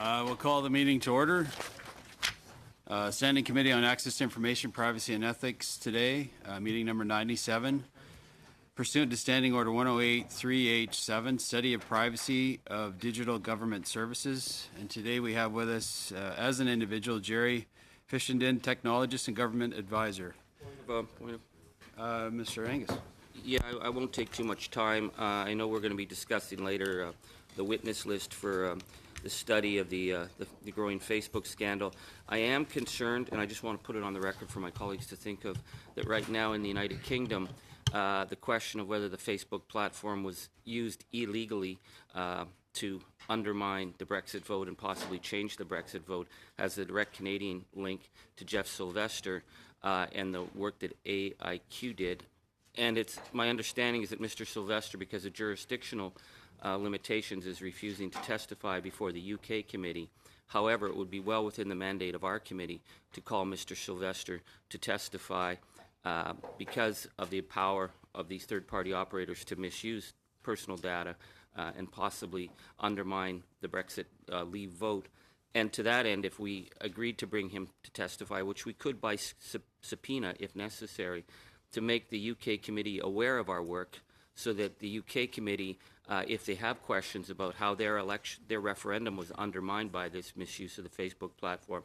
We'll call the meeting to order. Standing Committee on Access to Information, Privacy and Ethics today, meeting number 97. Pursuant to Standing Order 108-3H7, Study of Privacy of Digital Government Services. And today we have with us, as an individual, Jerry Fishenden, Technologist and Government Advisor. Mr. Angus. Yeah, I won't take too much time. I know we're going to be discussing later the witness list for the study of the growing Facebook scandal. I am concerned, and I just want to put it on the record for my colleagues to think of, that right now in the United Kingdom, the question of whether the Facebook platform was used illegally to undermine the Brexit vote and possibly change the Brexit vote has a direct Canadian link to Jeff Sylvester and the work that AIQ did. And it's my understanding is that Mr. Sylvester, because of jurisdictional limitations, is refusing to testify before the UK committee. However, it would be well within the mandate of our committee to call Mr. Sylvester to testify because of the power of these third-party operators to misuse personal data and possibly undermine the Brexit leave vote. And to that end, if we agreed to bring him to testify, which we could by subpoena if necessary, to make the UK committee aware of our work so that the UK committee, if they have questions about how their referendum was undermined by this misuse of the Facebook platform,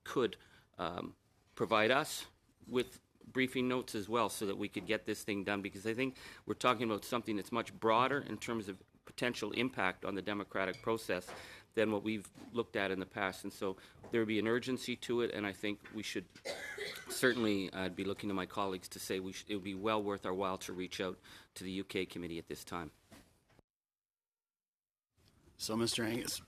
could provide us with briefing notes as well so that we could get this thing done, because I think we're talking about something that's much broader in terms of potential impact on the democratic process than what we've looked at in the past. And so there would be an urgency to it, and I think we should certainly, I'd be looking to my colleagues to say it would be well worth our while to reach out to the UK committee at this time. So, Mr. Angus,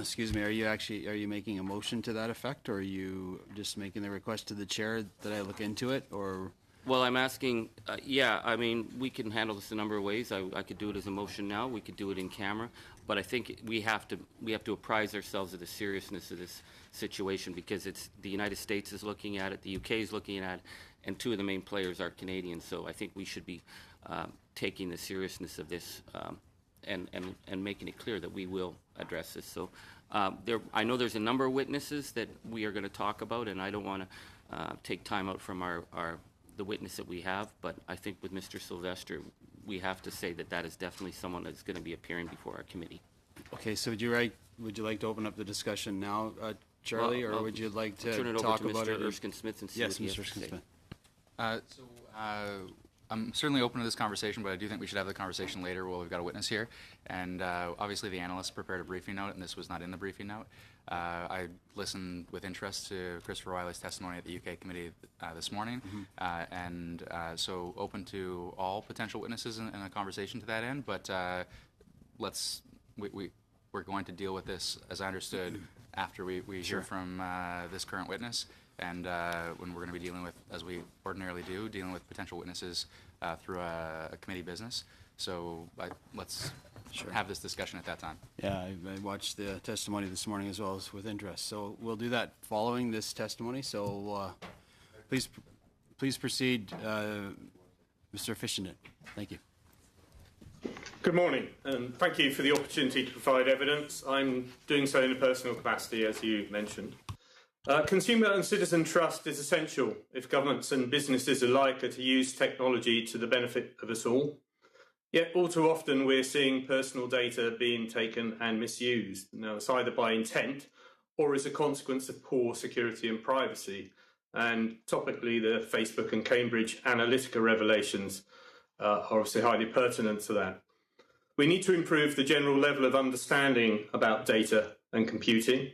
excuse me, are you making a motion to that effect, or are you just making the request to the chair that I look into it, or? Well, I'm asking, yeah, I mean, we can handle this a number of ways. I could do it as a motion now. We could do it in camera. But I think we have to apprise ourselves of the seriousness of this situation, because it's the United States is looking at it, the UK is looking at it, and two of the main players are Canadian. So I think we should be taking the seriousness of this and making it clear that we will address this. So I know there's a number of witnesses that we are going to talk about, and I don't want to take time out from the witness that we have, but I think with Mr. Sylvester, we have to say that is definitely someone that's going to be appearing before our committee. Okay, so would you like to open up the discussion now, Charlie, or would you like to turn it talk over to about Mr. it? Erskine-Smith and see Yes, what he Mr. has to say. Erskine-Smith. I'm certainly open to this conversation, but I do think we should have the conversation later while we've got a witness here. And obviously the analysts prepared a briefing note, and this was not in the briefing note. I listened with interest to Christopher Wyly's testimony at the UK committee this morning, so open to all potential witnesses in a conversation to that end. But we're going to deal with this, as I understood, after we hear from this current witness. And when we're going to be dealing with, as we ordinarily do, dealing with potential witnesses through a committee business. So let's have this discussion at that time. Yeah, I watched the testimony this morning as well as with interest. So we'll do that following this testimony. So please proceed, Mr. Fishenden. Thank you. Good morning, and thank you for the opportunity to provide evidence. I'm doing so in a personal capacity, as you mentioned. Consumer and citizen trust is essential if governments and businesses alike are to use technology to the benefit of us all. Yet all too often we're seeing personal data being taken and misused. Now, it's either by intent or as a consequence of poor security and privacy. And topically, the Facebook and Cambridge Analytica revelations are obviously highly pertinent to that. We need to improve the general level of understanding about data and computing.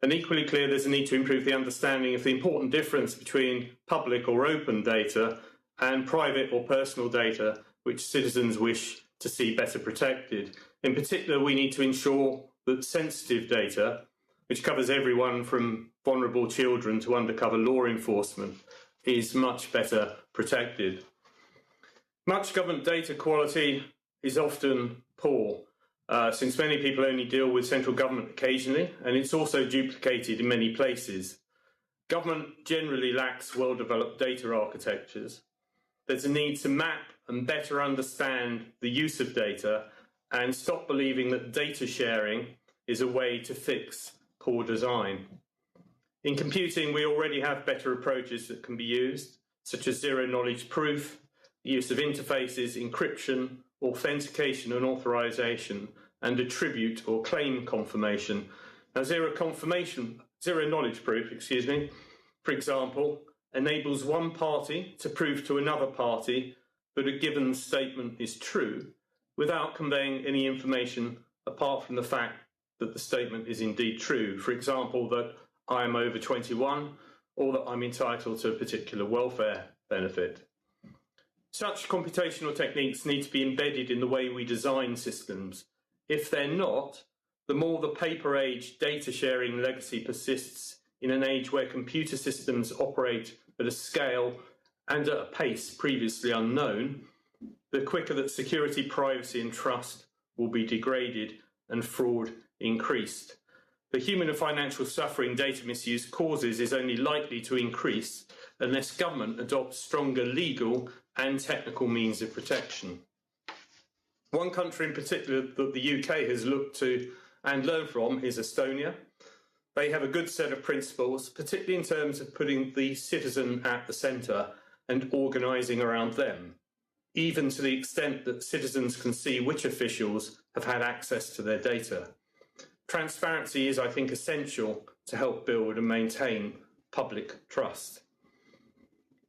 And equally clear, there's a need to improve the understanding of the important difference between public or open data and private or personal data, which citizens wish to see better protected. In particular, we need to ensure that sensitive data, which covers everyone from vulnerable children to undercover law enforcement, is much better protected. Much government data quality is often poor, since many people only deal with central government occasionally, and it's also duplicated in many places. Government generally lacks well-developed data architectures. There's a need to map and better understand the use of data and stop believing that data sharing is a way to fix poor design. In computing, we already have better approaches that can be used, such as zero-knowledge proof, the use of interfaces, encryption, authentication and authorization, and attribute or claim confirmation. Now, zero-knowledge proof, for example, enables one party to prove to another party that a given statement is true without conveying any information apart from the fact that the statement is indeed true. For example, that I am over 21 or that I'm entitled to a particular welfare benefit. Such computational techniques need to be embedded in the way we design systems. If they're not, the more the paper age data sharing legacy persists in an age where computer systems operate at a scale and at a pace previously unknown, the quicker that security, privacy and trust will be degraded and fraud increased. The human and financial suffering data misuse causes is only likely to increase unless government adopts stronger legal and technical means of protection. One country in particular that the UK has looked to and learned from is Estonia. They have a good set of principles, particularly in terms of putting the citizen at the centre and organising around them, even to the extent that citizens can see which officials have had access to their data. Transparency is, I think, essential to help build and maintain public trust.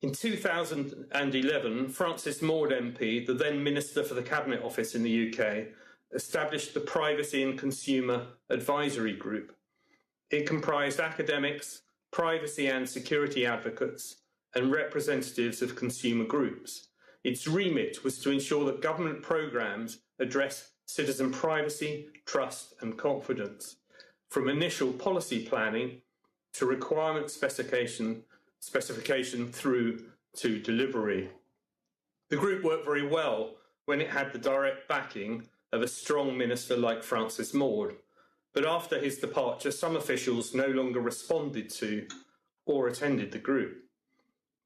In 2011, Francis Maude MP, the then Minister for the Cabinet Office in the UK, established the Privacy and Consumer Advisory Group. It comprised academics, privacy and security advocates, and representatives of consumer groups. Its remit was to ensure that government programmes address citizen privacy, trust and confidence, from initial policy planning to requirement specification through to delivery. The group worked very well when it had the direct backing of a strong minister like Francis Maude, but after his departure, some officials no longer responded to or attended the group.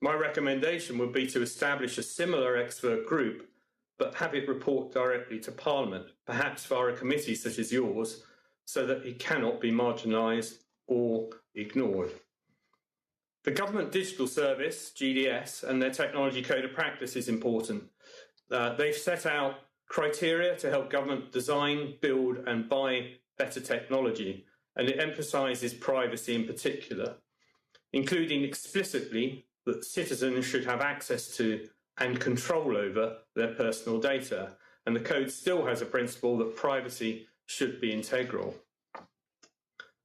My recommendation would be to establish a similar expert group, but have it report directly to Parliament, perhaps via a committee such as yours, so that it cannot be marginalised or ignored. The Government Digital Service, GDS, and their Technology Code of Practice is important. They've set out criteria to help government design, build and buy better technology, and it emphasises privacy in particular, including explicitly that citizens should have access to and control over their personal data, and the code still has a principle that privacy should be integral.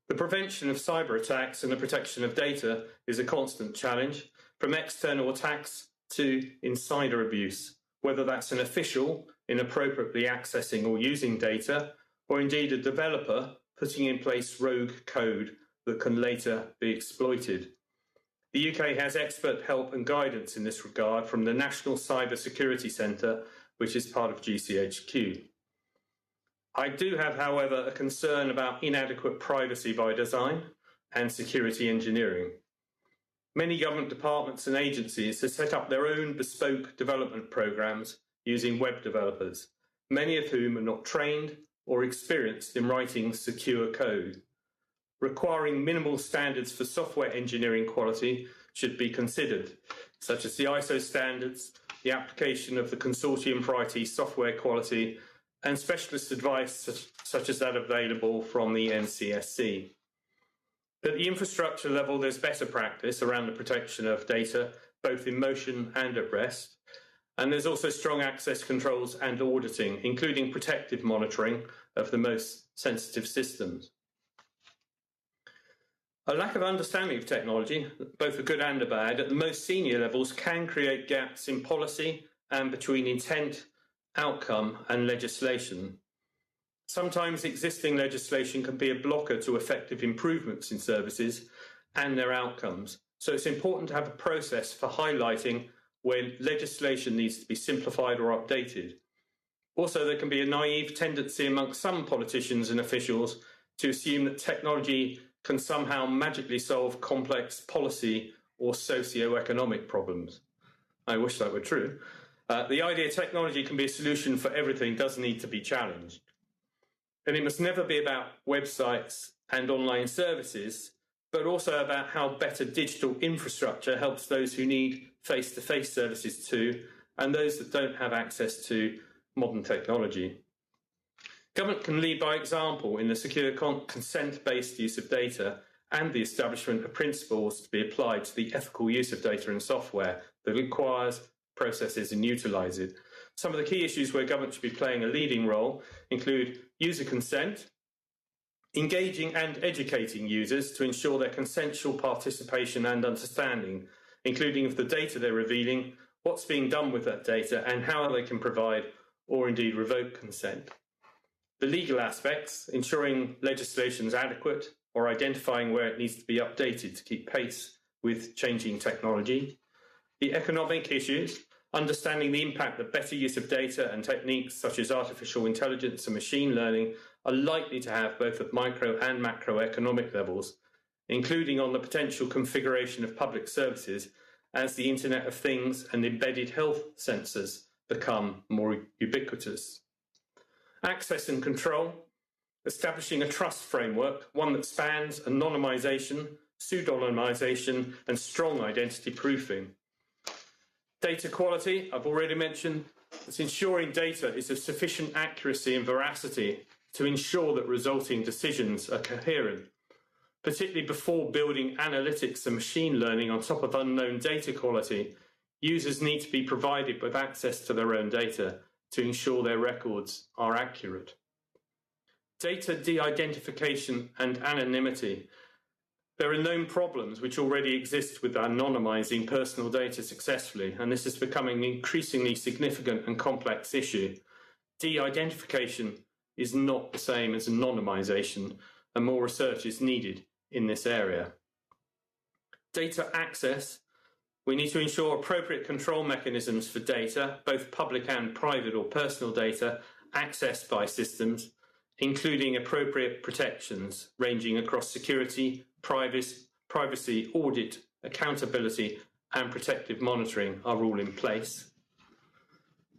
The prevention of cyber attacks and the protection of data is a constant challenge, from external attacks to insider abuse, whether that's an official inappropriately accessing or using data, or indeed a developer putting in place rogue code that can later be exploited. The UK has expert help and guidance in this regard from the National Cyber Security Centre, which is part of GCHQ. I do have, however, a concern about inadequate privacy by design and security engineering. Many government departments and agencies have set up their own bespoke development programmes using web developers, many of whom are not trained or experienced in writing secure code. Requiring minimal standards for software engineering quality should be considered, such as the ISO standards, the application of the Consortium for IT Software Quality, and specialist advice such as that available from the NCSC. At the infrastructure level, there's better practice around the protection of data, both in motion and at rest, and there's also strong access controls and auditing, including protective monitoring of the most sensitive systems. A lack of understanding of technology, both the good and the bad, at the most senior levels can create gaps in policy and between intent, outcome and legislation. Sometimes existing legislation can be a blocker to effective improvements in services and their outcomes. So it's important to have a process for highlighting where legislation needs to be simplified or updated. Also, there can be a naive tendency amongst some politicians and officials to assume that technology can somehow magically solve complex policy or socio-economic problems. I wish that were true. The idea technology can be a solution for everything does need to be challenged. And it must never be about websites and online services, but also about how better digital infrastructure helps those who need face-to-face services too, and those that don't have access to modern technology. Government can lead by example in the secure consent-based use of data and the establishment of principles to be applied to the ethical use of data and software that requires, processes and utilises it. Some of the key issues where government should be playing a leading role include user consent, engaging and educating users to ensure their consensual participation and understanding, including of the data they're revealing, what's being done with that data and how they can provide or indeed revoke consent. The legal aspects, ensuring legislation is adequate or identifying where it needs to be updated to keep pace with changing technology. The economic issues, understanding the impact that better use of data and techniques such as artificial intelligence and machine learning are likely to have both at micro and macroeconomic levels, including on the potential configuration of public services as the Internet of Things and embedded health sensors become more ubiquitous. Access and control, establishing a trust framework, one that spans anonymisation, pseudonymisation and strong identity proofing. Data quality, I've already mentioned, it's ensuring data is of sufficient accuracy and veracity to ensure that resulting decisions are coherent, particularly before building analytics and machine learning on top of unknown data quality. Users need to be provided with access to their own data to ensure their records are accurate. Data de-identification and anonymity. There are known problems which already exist with anonymising personal data successfully, and this is becoming an increasingly significant and complex issue. De-identification is not the same as anonymisation, and more research is needed in this area. Data access. We need to ensure appropriate control mechanisms for data, both public and private or personal data, accessed by systems, including appropriate protections ranging across security, privacy, audit, accountability, and protective monitoring are all in place.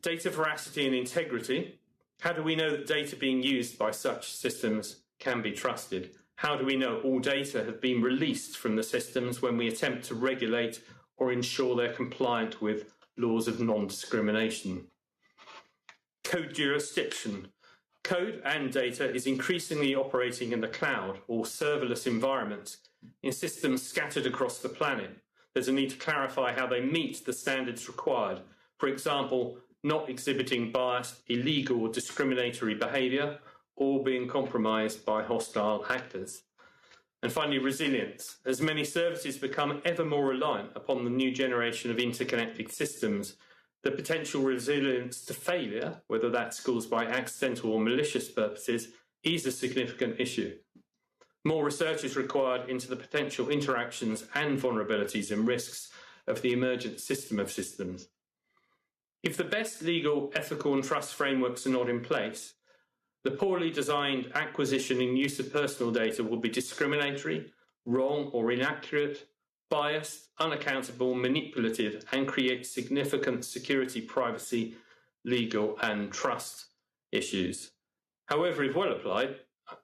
Data veracity and integrity. How do we know that data being used by such systems can be trusted? How do we know all data have been released from the systems when we attempt to regulate or ensure they're compliant with laws of non-discrimination? Code jurisdiction. Code and data is increasingly operating in the cloud or serverless environments in systems scattered across the planet. There's a need to clarify how they meet the standards required. For example, not exhibiting biased, illegal or discriminatory behaviour or being compromised by hostile actors. And finally, resilience. As many services become ever more reliant upon the new generation of interconnected systems, the potential resilience to failure, whether that's caused by accidental or malicious purposes, is a significant issue. More research is required into the potential interactions and vulnerabilities and risks of the emergent system of systems. If the best legal, ethical and trust frameworks are not in place, the poorly designed acquisition and use of personal data will be discriminatory, wrong or inaccurate, biased, unaccountable, manipulative, and create significant security, privacy, legal and trust issues. However, if well applied,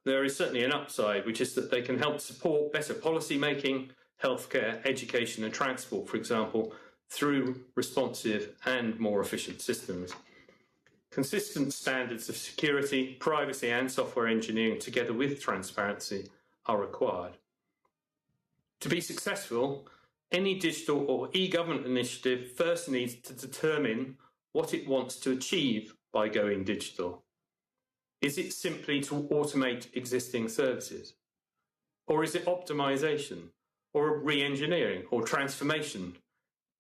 there is certainly an upside, which is that they can help support better policy making, healthcare, education and transport, for example, through responsive and more efficient systems. Consistent standards of security, privacy and software engineering together with transparency are required. To be successful, any digital or e-government initiative first needs to determine what it wants to achieve by going digital. Is it simply to automate existing services? Or is it optimization, or re-engineering, or transformation?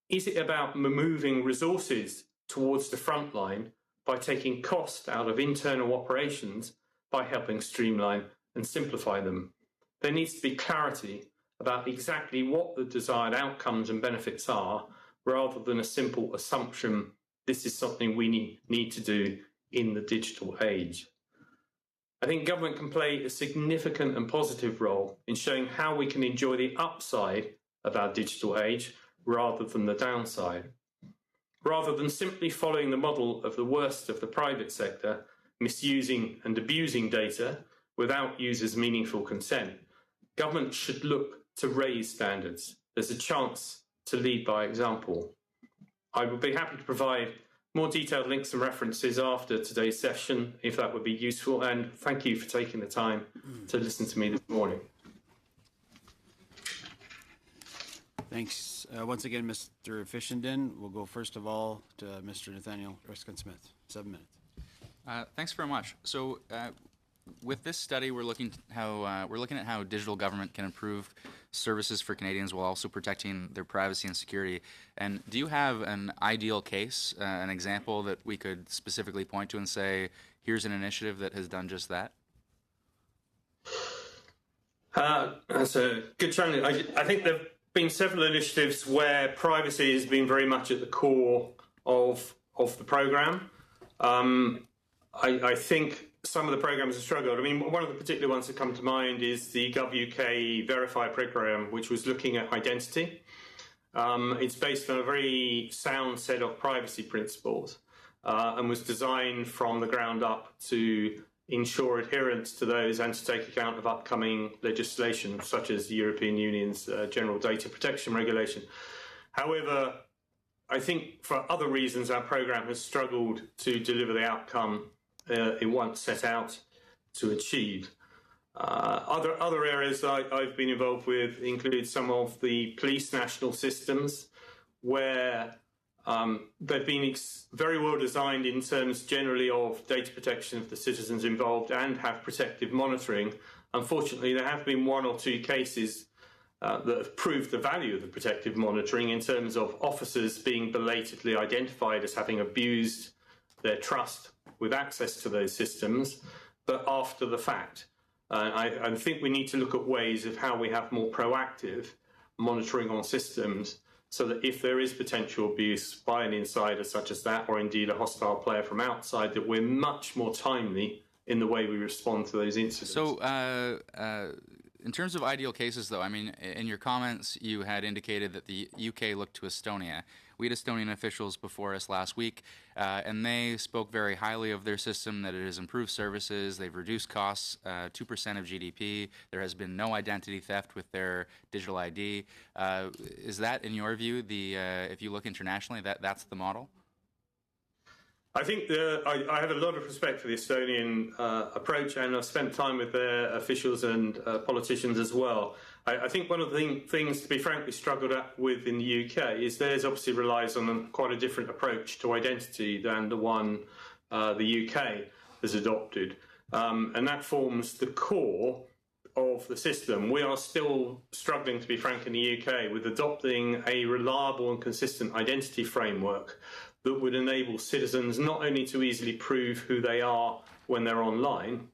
Is it about moving resources towards the front line by taking cost out of internal operations by helping streamline and simplify them? There needs to be clarity about exactly what the desired outcomes and benefits are, rather than a simple assumption this is something we need to do in the digital age. I think government can play a significant and positive role in showing how we can enjoy the upside of our digital age rather than the downside. Rather than simply following the model of the worst of the private sector, misusing and abusing data without users' meaningful consent, government should look to raise standards. There's a chance to lead by example. I would be happy to provide more detailed links and references after today's session, if that would be useful, and thank you for taking the time to listen to me this morning. Thanks. Once again, Mr. Fishenden. We'll go first of all to Mr. Nathaniel Erskine-Smith. 7 minutes. Thanks very much. So, with this study, we're looking at how digital government can improve services for Canadians while also protecting their privacy and security. And do you have an ideal case, an example that we could specifically point to and say, here's an initiative that has done just that? That's a good challenge. I think there have been several initiatives where privacy has been very much at the core of the programme. I think some of the programmes have struggled. I mean, one of the particular ones that come to mind is the GovUK Verify programme, which was looking at identity. It's based on a very sound set of privacy principles and was designed from the ground up to ensure adherence to those and to take account of upcoming legislation, such as the European Union's General Data Protection Regulation. However, I think for other reasons, our programme has struggled to deliver the outcome it once set out to achieve. Other areas I've been involved with include some of the police national systems, where they've been very well designed in terms generally of data protection of the citizens involved and have protective monitoring. Unfortunately, there have been one or two cases that have proved the value of the protective monitoring in terms of officers being belatedly identified as having abused their trust with access to those systems, but after the fact. I think we need to look at ways of how we have more proactive monitoring on systems so that if there is potential abuse by an insider such as that, or indeed a hostile player from outside, that we're much more timely in the way we respond to those incidents. So, in terms of ideal cases, though, I mean, in your comments, you had indicated that the UK looked to Estonia. We had Estonian officials before us last week, and they spoke very highly of their system, that it has improved services, they've reduced costs 2% of GDP, there has been no identity theft with their digital ID. Is that, in your view, if you look internationally, that's the model? I think I have a lot of respect for the Estonian approach, and I've spent time with their officials and politicians as well. I think one of the things, to be frankly, struggled with in the UK is theirs obviously relies on quite a different approach to identity than the one the UK has adopted. And that forms the core of the system. We are still struggling, to be frank, in the UK with adopting a reliable and consistent identity framework that would enable citizens not only to easily prove who they are when they're online,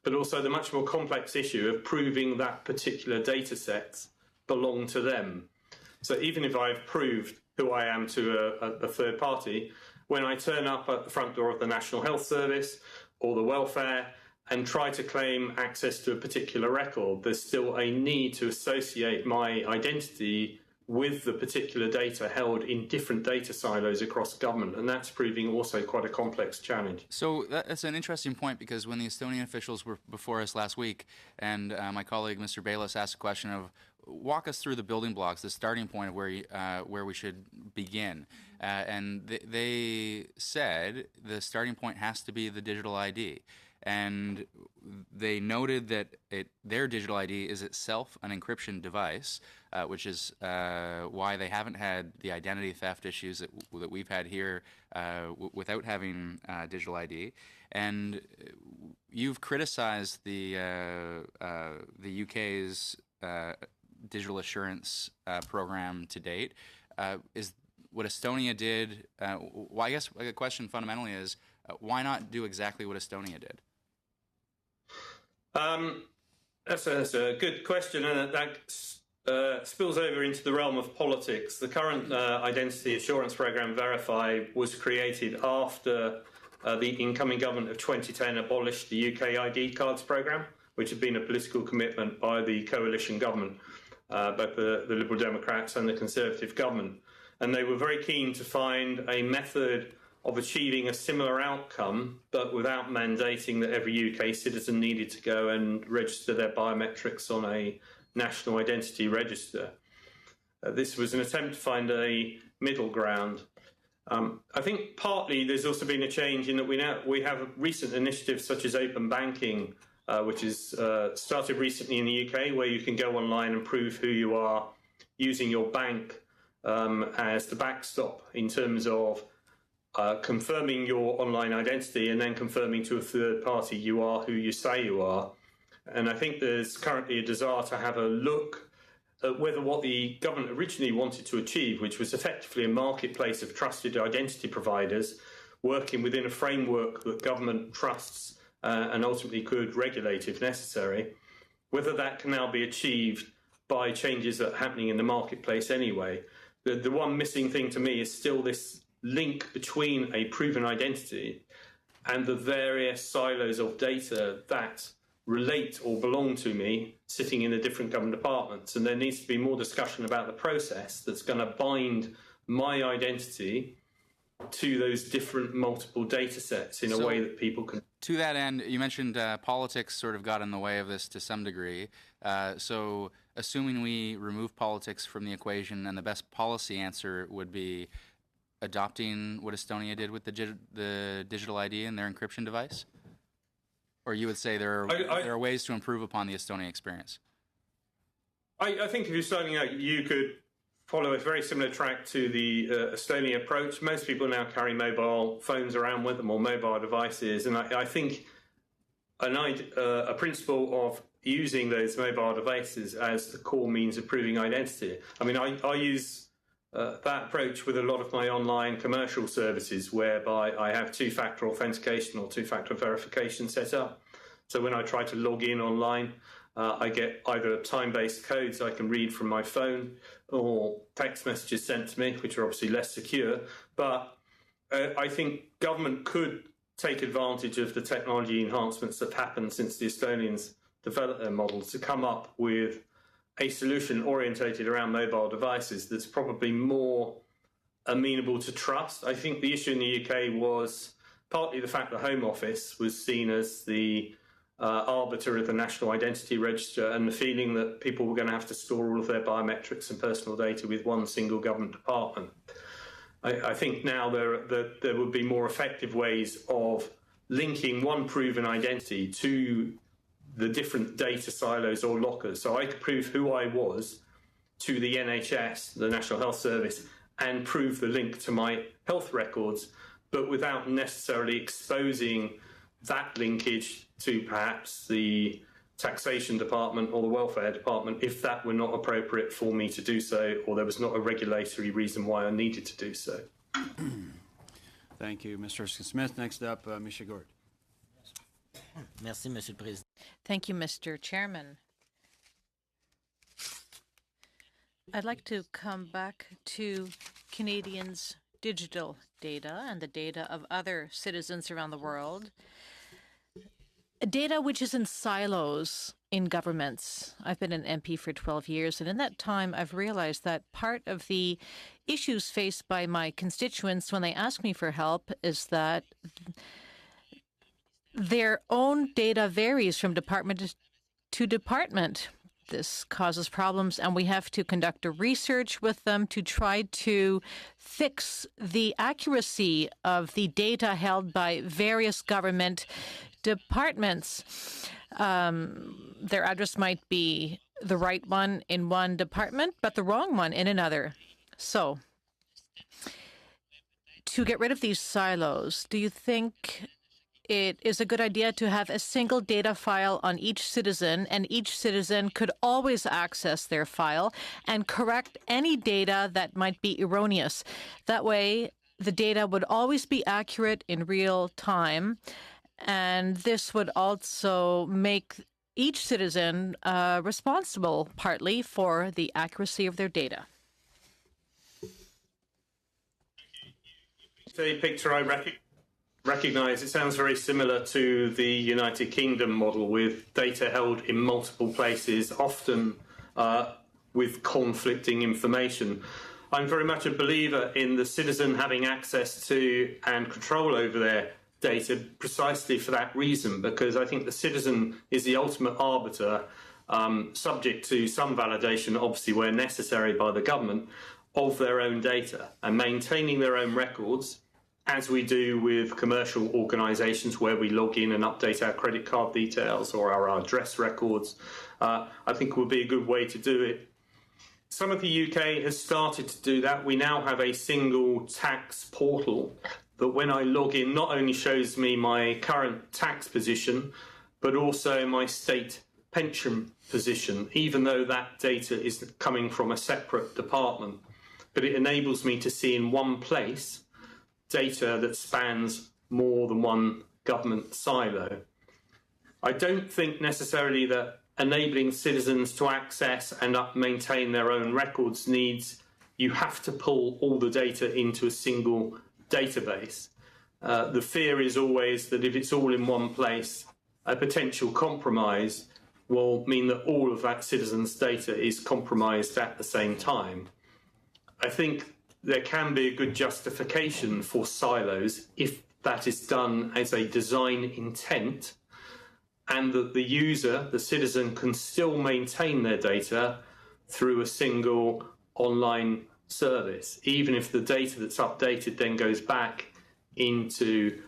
but also the much more complex issue of proving that particular data sets belong to them. So even if I've proved who I am to a third party, when I turn up at the front door of the National Health Service or the welfare and try to claim access to a particular record, there's still a need to associate my identity with the particular data held in different data silos across government, and that's proving also quite a complex challenge. So that's an interesting point, because when the Estonian officials were before us last week, and my colleague Mr. Bayless asked a question of, walk us through the building blocks, the starting point of where we should begin, and they said the starting point has to be the digital ID. And they noted that their digital ID is itself an encryption device, which is why they haven't had the identity theft issues that we've had here without having digital ID. And you've criticized the UK's digital assurance program to date. Is what Estonia did? Well, I guess the question fundamentally is, why not do exactly what Estonia did? That's a good question, and that spills over into the realm of politics. The current identity assurance programme, Verify, was created after the incoming government of 2010 abolished the UK ID cards programme, which had been a political commitment by the coalition government, both the Liberal Democrats and the Conservative government. And they were very keen to find a method of achieving a similar outcome, but without mandating that every UK citizen needed to go and register their biometrics on a national identity register. This was an attempt to find a middle ground. I think partly there's also been a change in that we have recent initiatives such as open banking, which is started recently in the UK, where you can go online and prove who you are using your bank as the backstop in terms of confirming your online identity and then confirming to a third party you are who you say you are. And I think there's currently a desire to have a look at whether what the government originally wanted to achieve, which was effectively a marketplace of trusted identity providers working within a framework that government trusts and ultimately could regulate if necessary, whether that can now be achieved by changes that are happening in the marketplace anyway. The one missing thing to me is still this link between a proven identity and the various silos of data that relate or belong to me sitting in the different government departments. And there needs to be more discussion about the process that's going to bind my identity to those different multiple data sets in a way that people can. To that end, you mentioned politics sort of got in the way of this to some degree. So assuming we remove politics from the equation, and the best policy answer would be adopting what Estonia did with the digital ID and their encryption device? Or you would say there are ways to improve upon the Estonia experience? I think if you're starting out, you could follow a very similar track to the Estonia approach. Most people now carry mobile phones around with them or mobile devices. And I think a principle of using those mobile devices as the core means of proving identity. I mean, I use that approach with a lot of my online commercial services, whereby I have two-factor authentication or two-factor verification set up. So when I try to log in online, I get either time-based codes I can read from my phone or text messages sent to me, which are obviously less secure. But I think government could take advantage of the technology enhancements that have happened since the Estonians developed their models to come up with a solution orientated around mobile devices that's probably more amenable to trust. I think the issue in the UK was partly the fact the Home Office was seen as the arbiter of the National Identity Register, and the feeling that people were going to have to store all of their biometrics and personal data with one single government department. I think now there would be more effective ways of linking one proven identity to the different data silos or lockers. So I could prove who I was to the NHS, the National Health Service, and prove the link to my health records, but without necessarily exposing that linkage to perhaps the taxation department or the welfare department if that were not appropriate for me to do so, or there was not a regulatory reason why I needed to do so. Thank you, Mr. Smith. Next up, Ms. Gord. Merci, Monsieur le Président. Thank you, Mr. Chairman. I'd like to come back to Canadians' digital data and the data of other citizens around the world. Data which is in silos in governments. I've been an MP for 12 years, and in that time, I've realized that part of the issues faced by my constituents when they ask me for help is that their own data varies from department to department. This causes problems, and we have to conduct a research with them to try to fix the accuracy of the data held by various government departments. Their address might be the right one in one department, but the wrong one in another. So, to get rid of these silos, do you think it is a good idea to have a single data file on each citizen, and each citizen could always access their file and correct any data that might be erroneous? That way, the data would always be accurate in real time, and this would also make each citizen responsible partly for the accuracy of their data. The picture I recognise, it sounds very similar to the United Kingdom model, with data held in multiple places, often with conflicting information. I'm very much a believer in the citizen having access to and control over their data precisely for that reason, because I think the citizen is the ultimate arbiter, subject to some validation, obviously where necessary by the government, of their own data, and maintaining their own records, as we do with commercial organisations where we log in and update our credit card details or our address records, I think would be a good way to do it. Some of the UK has started to do that. We now have a single tax portal that when I log in not only shows me my current tax position, but also my state pension position, even though that data is coming from a separate department. But it enables me to see in one place data that spans more than one government silo. I don't think necessarily that enabling citizens to access and maintain their own records needs you have to pull all the data into a single database. The fear is always that if it's all in one place, a potential compromise will mean that all of that citizens' data is compromised at the same time. I think there can be a good justification for silos if that is done as a design intent, and that the user, the citizen, can still maintain their data through a single online service, even if the data that's updated then goes back into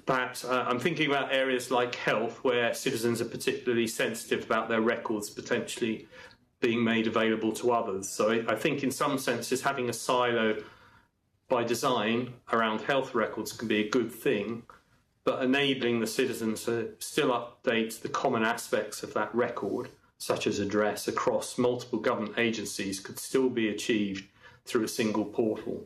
perhaps I'm thinking about areas like health, where citizens are particularly sensitive about their records potentially being made available to others. So I think in some senses having a silo by design around health records can be a good thing, but enabling the citizen to still update the common aspects of that record, such as address, across multiple government agencies, could still be achieved through a single portal.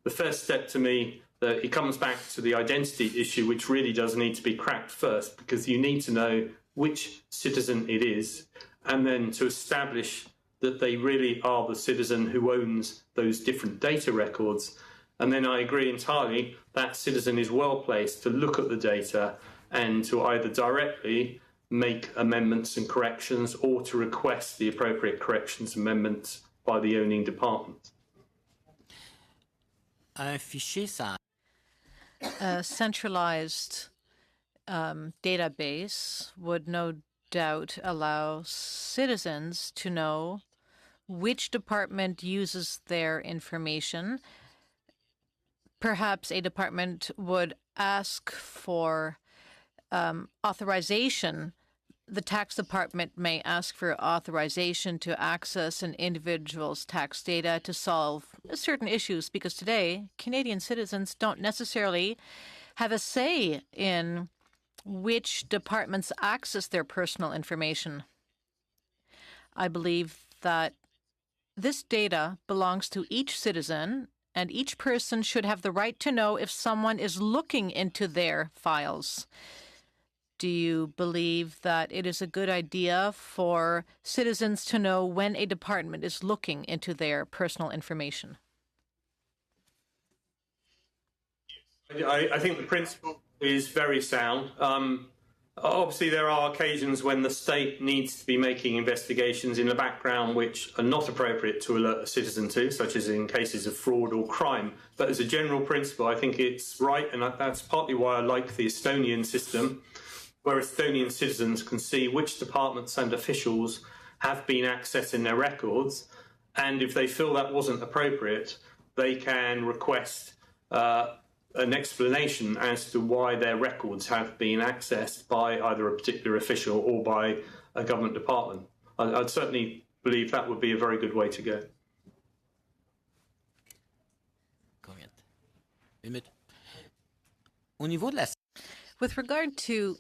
The first step, to me, it comes back to the identity issue, which really does need to be cracked first, because you need to know which citizen it is, and then to establish that they really are the citizen who owns those different data records. And then I agree entirely that citizen is well placed to look at the data and to either directly make amendments and corrections or to request the appropriate corrections and amendments by the owning department. Un fichier, ça. A centralized database would no doubt allow citizens to know which department uses their information. Perhaps a department would ask for authorization. The tax department may ask for authorization to access an individual's tax data to solve certain issues, because today Canadian citizens don't necessarily have a say in which departments access their personal information. I believe that this data belongs to each citizen, and each person should have the right to know if someone is looking into their files. Do you believe that it is a good idea for citizens to know when a department is looking into their personal information? I think the principle is very sound. Obviously, there are occasions when the state needs to be making investigations in the background which are not appropriate to alert a citizen to, such as in cases of fraud or crime. But as a general principle, I think it's right, and that's partly why I like the Estonian system, where Estonian citizens can see which departments and officials have been accessing their records, and if they feel that wasn't appropriate, they can request an explanation as to why their records have been accessed by either a particular official or by a government department. I'd certainly believe that would be a very good way to go. With regard to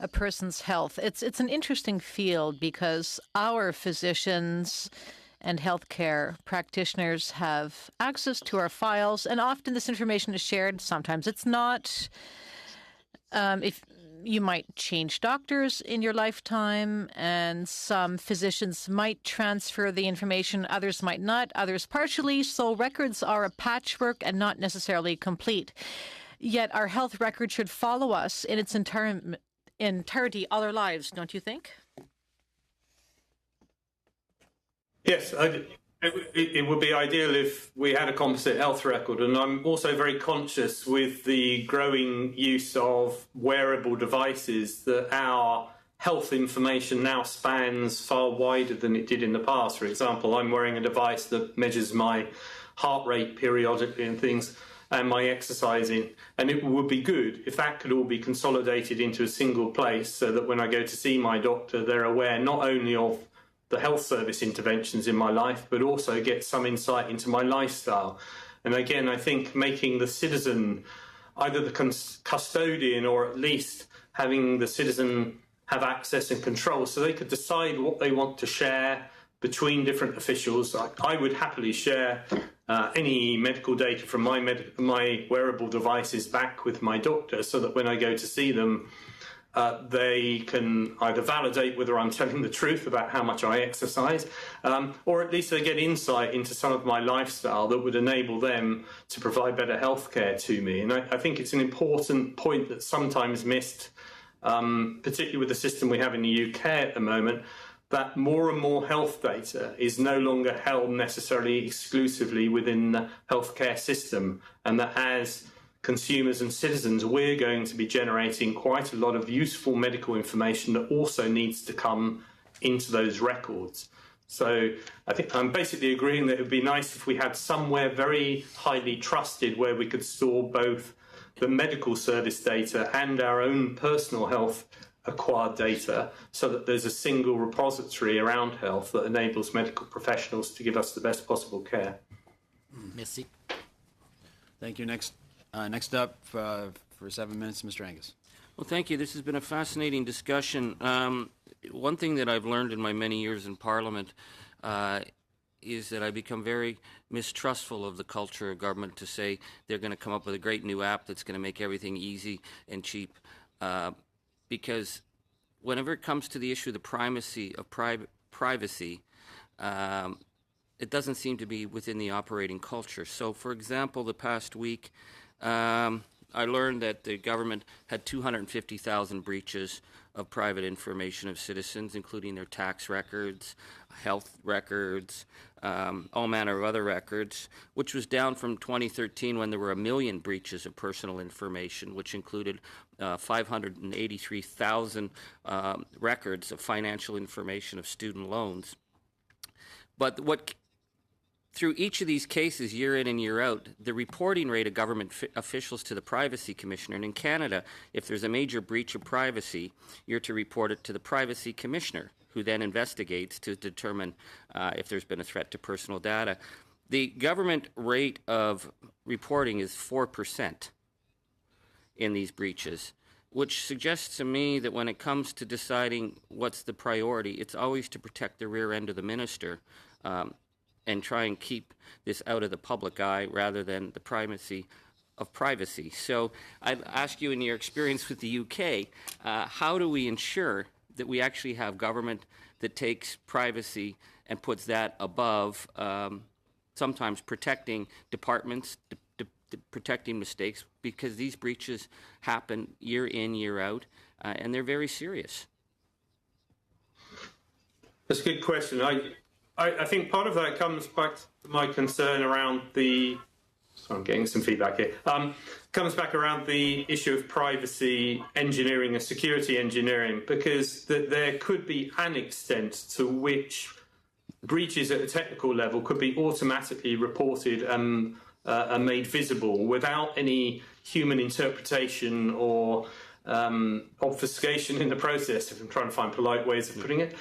a person's health, it's an interesting field, because our physicians and healthcare practitioners have access to our files, and often this information is shared. Sometimes it's not. If you might change doctors in your lifetime, and some physicians might transfer the information, others might not, others partially. So records are a patchwork and not necessarily complete. Yet our health record should follow us in its entirety all our lives, don't you think? Yes, It would be ideal if we had a composite health record, and I'm also very conscious with the growing use of wearable devices that our health information now spans far wider than it did in the past. For example, I'm wearing a device that measures my heart rate periodically and things, and my exercising, and it would be good if that could all be consolidated into a single place so that when I go to see my doctor, they're aware not only of the health service interventions in my life, but also get some insight into my lifestyle. And again, I think making the citizen either the custodian or at least having the citizen have access and control so they could decide what they want to share between different officials. I would happily share any medical data from my wearable devices back with my doctor so that when I go to see them, they can either validate whether I'm telling the truth about how much I exercise, or at least they get insight into some of my lifestyle that would enable them to provide better healthcare to me. And I think it's an important point that's sometimes missed, particularly with the system we have in the UK at the moment, that more and more health data is no longer held necessarily exclusively within the healthcare system, and that as consumers and citizens, we're going to be generating quite a lot of useful medical information that also needs to come into those records. So I think I'm basically agreeing that it would be nice if we had somewhere very highly trusted where we could store both the medical service data and our own personal health acquired data so that there's a single repository around health that enables medical professionals to give us the best possible care. Merci. Thank you. Next up, for 7 minutes, Mr. Angus. Well, thank you. This has been a fascinating discussion. One thing that I've learned in my many years in Parliament is that I become very mistrustful of the culture of government to say they're going to come up with a great new app that's going to make everything easy and cheap. Because whenever it comes to the issue of the primacy of privacy, it doesn't seem to be within the operating culture. So, for example, the past week, I learned that the government had 250,000 breaches of private information of citizens, including their tax records, health records, all manner of other records, which was down from 2013 when there were 1 million breaches of personal information, which included 583,000 records of financial information of student loans. But through each of these cases, year in and year out, the reporting rate of government officials to the Privacy Commissioner, and in Canada, if there's a major breach of privacy, you're to report it to the Privacy Commissioner, who then investigates to determine if there's been a threat to personal data. The government rate of reporting is 4% in these breaches, which suggests to me that when it comes to deciding what's the priority, it's always to protect the rear end of the minister, and try and keep this out of the public eye rather than the primacy of privacy. So I'd ask you, in your experience with the UK, how do we ensure that we actually have government that takes privacy and puts that above sometimes protecting departments, protecting mistakes, because these breaches happen year in, year out, and they're very serious? That's a good question. I think part of that comes back to my concern around the... So I'm getting some feedback here. Comes back around the issue of privacy engineering and security engineering, because there could be an extent to which breaches at a technical level could be automatically reported and made visible without any human interpretation or obfuscation in the process, if I'm trying to find polite ways of putting it.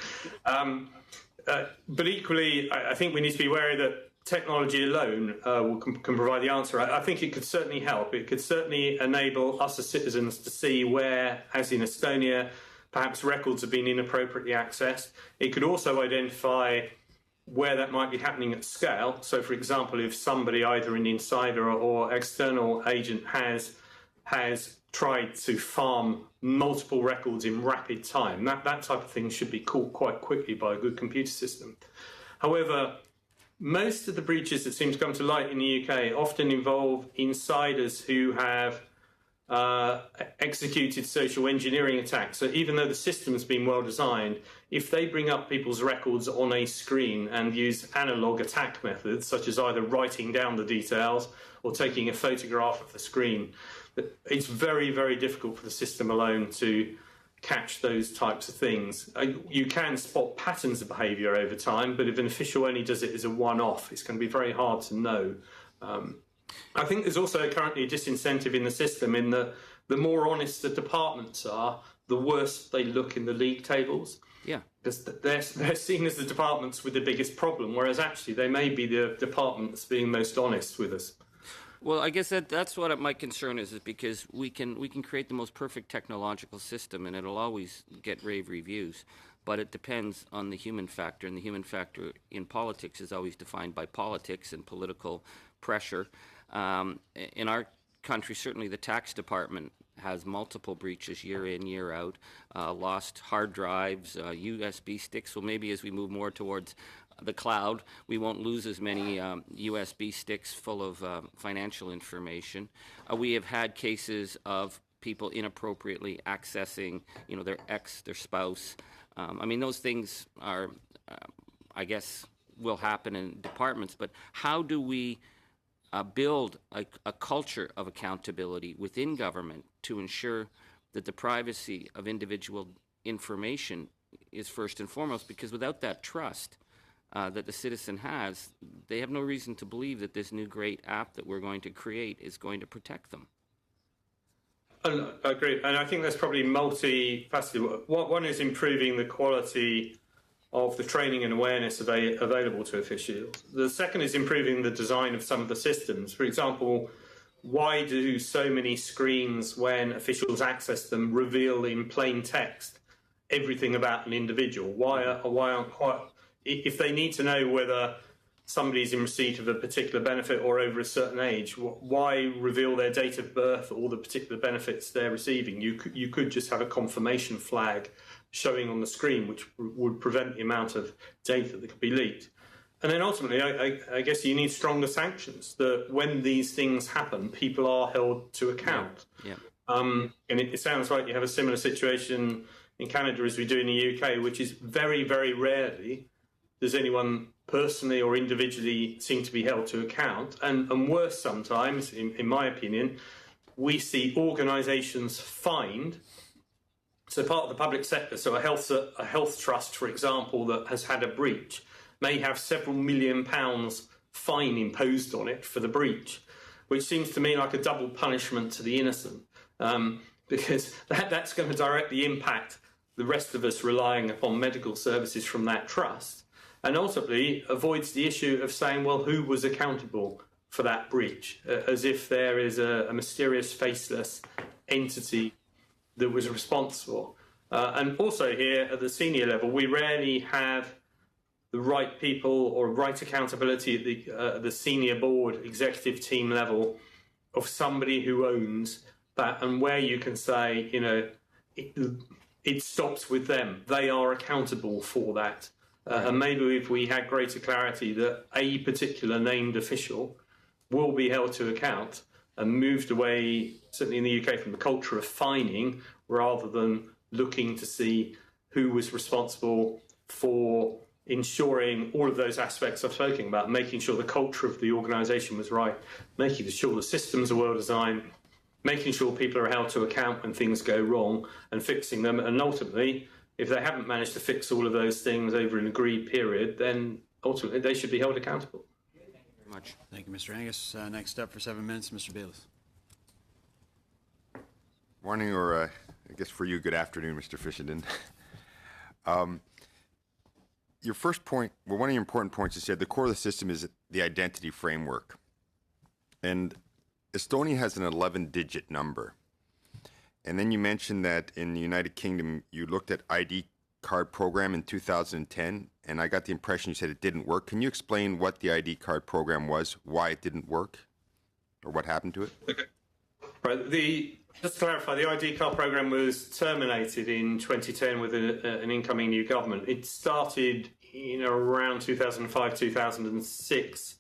But equally, I think we need to be wary that technology alone can provide the answer. I think it could certainly help. It could certainly enable us as citizens to see where, as in Estonia, perhaps records have been inappropriately accessed. It could also identify where that might be happening at scale. So, for example, if somebody, either an insider or external agent, has tried to farm multiple records in rapid time, that type of thing should be caught quite quickly by a good computer system. However, most of the breaches that seem to come to light in the UK often involve insiders who have executed social engineering attacks. So even though the system's been well designed, if they bring up people's records on a screen and use analog attack methods, such as either writing down the details or taking a photograph of the screen, it's very, very difficult for the system alone to catch those types of things. You can spot patterns of behaviour over time, but if an official only does it as a one-off, it's going to be very hard to know. I think there's also currently a disincentive in the system in that the more honest the departments are, the worse they look in the league tables. Yeah. Because they're seen as the departments with the biggest problem, whereas actually they may be the departments being most honest with us. Well, I guess that's what my concern is because we can create the most perfect technological system and it'll always get rave reviews, but it depends on the human factor, and the human factor in politics is always defined by politics and political pressure. In our country, certainly the tax department has multiple breaches year in, year out, lost hard drives, USB sticks. Well, maybe as we move more towards the cloud, we won't lose as many USB sticks full of financial information. We have had cases of people inappropriately accessing, their ex, their spouse. I mean, those things are, I guess, will happen in departments. But how do we build a culture of accountability within government to ensure that the privacy of individual information is first and foremost? Because without that trust that the citizen has, they have no reason to believe that this new great app that we're going to create is going to protect them. I agree, and I think there's probably multifaceted. One is improving the quality of the training and awareness available to officials. The second is improving the design of some of the systems. For example, why do so many screens, when officials access them, reveal in plain text everything about an individual? Why aren't if they need to know whether somebody's in receipt of a particular benefit or over a certain age, why reveal their date of birth or the particular benefits they're receiving? You could just have a confirmation flag showing on the screen, which would prevent the amount of data that could be leaked. And then ultimately, I guess you need stronger sanctions, that when these things happen, people are held to account. Yeah. And it sounds like you have a similar situation in Canada as we do in the UK, which is very, very rarely does anyone personally or individually seem to be held to account. And worse sometimes, in my opinion, we see organisations fined. So part of the public sector, so a health trust, for example, that has had a breach, may have several £1 million fine imposed on it for the breach, which seems to me like a double punishment to the innocent, because that's going to directly impact the rest of us relying upon medical services from that trust, and ultimately avoids the issue of saying, well, who was accountable for that breach, as if there is a mysterious, faceless entity that was responsible. And also here at the senior level, we rarely have the right people or right accountability at the senior board executive team level of somebody who owns that, and where you can say, it stops with them. They are accountable for that. And maybe if we had greater clarity that a particular named official will be held to account, and moved away, certainly in the UK, from the culture of fining rather than looking to see who was responsible for ensuring all of those aspects I've spoken about, making sure the culture of the organisation was right, making sure the systems are well designed, making sure people are held to account when things go wrong and fixing them. And ultimately, if they haven't managed to fix all of those things over an agreed period, then ultimately they should be held accountable. Much. Thank you, Mr. Angus. Next up for 7 minutes, Mr. Bayliss. Morning, or I guess for you, good afternoon, Mr. Fishenden. Your first point, well, one of your important points, you said the core of the system is the identity framework. And Estonia has an 11-digit number. And then you mentioned that in the United Kingdom, you looked at ID card program in 2010, and I got the impression you said it didn't work. Can you explain what the ID card program was, why it didn't work, or what happened to it? Okay. Right. Just to clarify, the ID card program was terminated in 2010 with an incoming new government. It started in around 2005, 2006.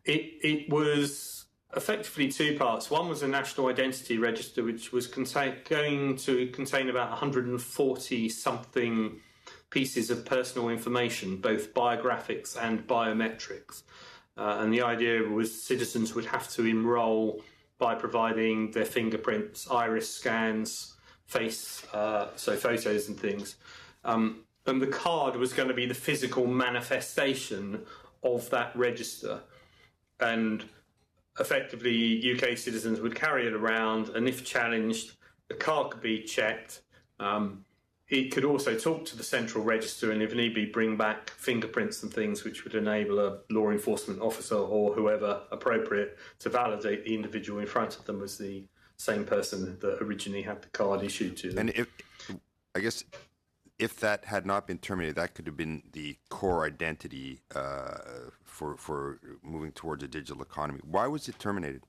It was effectively two parts. One was a national identity register, which was going to contain about 140 something pieces of personal information, both biographics and biometrics. And the idea was citizens would have to enrol by providing their fingerprints, iris scans, face, so photos and things. And the card was going to be the physical manifestation of that register. And effectively, UK citizens would carry it around, and if challenged, the card could be checked. It could also talk to the central register and, if need be, bring back fingerprints and things, which would enable a law enforcement officer or whoever appropriate to validate the individual in front of them as the same person that originally had the card issued to them. And if that had not been terminated, that could have been the core identity for moving towards a digital economy. Why was it terminated?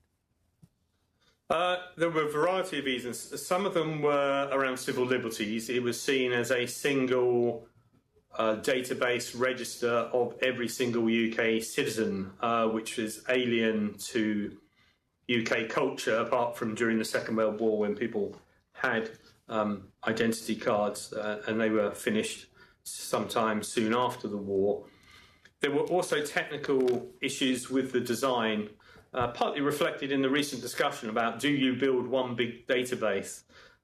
There were a variety of reasons. Some of them were around civil liberties. It was seen as a single database register of every single UK citizen, which is alien to UK culture, apart from during the Second World War when people had identity cards and they were finished sometime soon after the war. There were also technical issues with the design, partly reflected in the recent discussion about, do you build one big database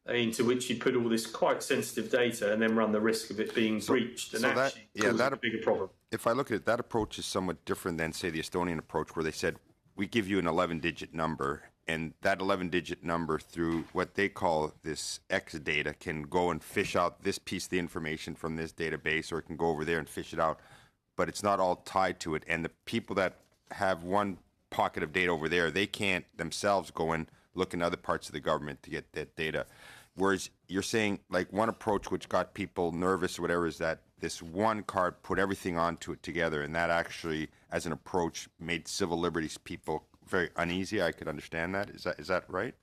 into which you put all this quite sensitive data and then run the risk of it being breached and actually cause a bigger problem? If I look at it, that approach is somewhat different than, say, the Estonian approach, where they said, we give you an 11-digit number, and that 11-digit number, through what they call this X data, can go and fish out this piece of the information from this database, or it can go over there and fish it out, but it's not all tied to it. And the people that have one pocket of data over there, they can't themselves go and look in other parts of the government to get that data. Whereas you're saying, like, one approach which got people nervous or whatever is that this one card put everything onto it together, and that actually, as an approach, made civil liberties people very uneasy. I could understand that. Is that right?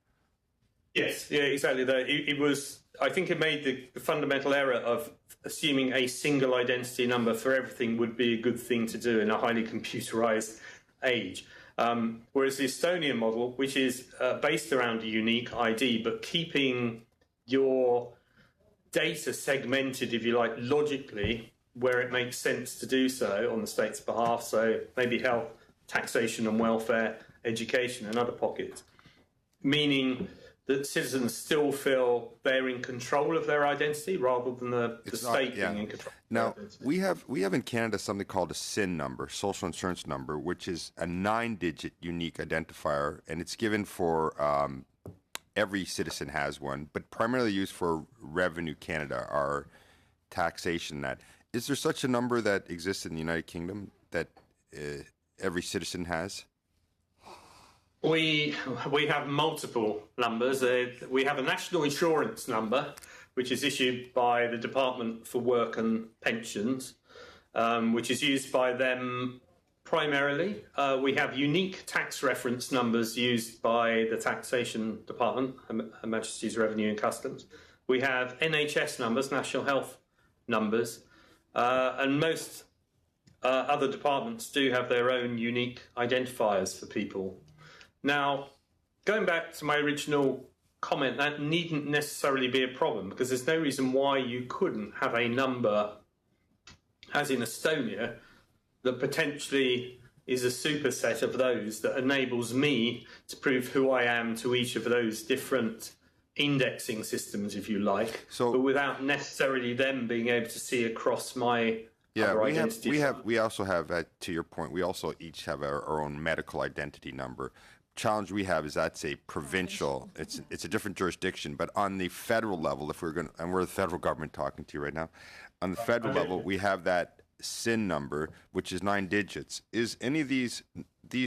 Yes, yeah, exactly. It was. I think it made the fundamental error of assuming a single identity number for everything would be a good thing to do in a highly computerized age. Whereas the Estonian model, which is based around a unique ID, but keeping your data segmented, if you like, logically, where it makes sense to do so on the state's behalf, so maybe health, taxation and welfare, education and other pockets, meaning that citizens still feel they're in control of their identity rather than the state being in control. Now, we have in Canada something called a SIN number, social insurance number, which is a 9-digit unique identifier, and it's given for every citizen has one, but primarily used for Revenue Canada, our taxation net. Is there such a number that exists in the United Kingdom that every citizen has? We have multiple numbers. We have a national insurance number, which is issued by the Department for Work and Pensions, which is used by them primarily. We have unique tax reference numbers used by the Taxation Department, Her Majesty's Revenue and Customs. We have NHS numbers, National Health numbers, and most other departments do have their own unique identifiers for people. Now, going back to my original comment, that needn't necessarily be a problem, because there's no reason why you couldn't have a number, as in Estonia, that potentially is a superset of those that enables me to prove who I am to each of those different indexing systems, if you like, but without necessarily them being able to see across my other identity. We also have, to your point, we also each have our own medical identity number. Challenge we have is that's a provincial, it's a different jurisdiction, but on the federal level, if we're going to, and we're the federal government talking to you right now, on the federal level, we have that SIN number, which is 9 digits. Is any of these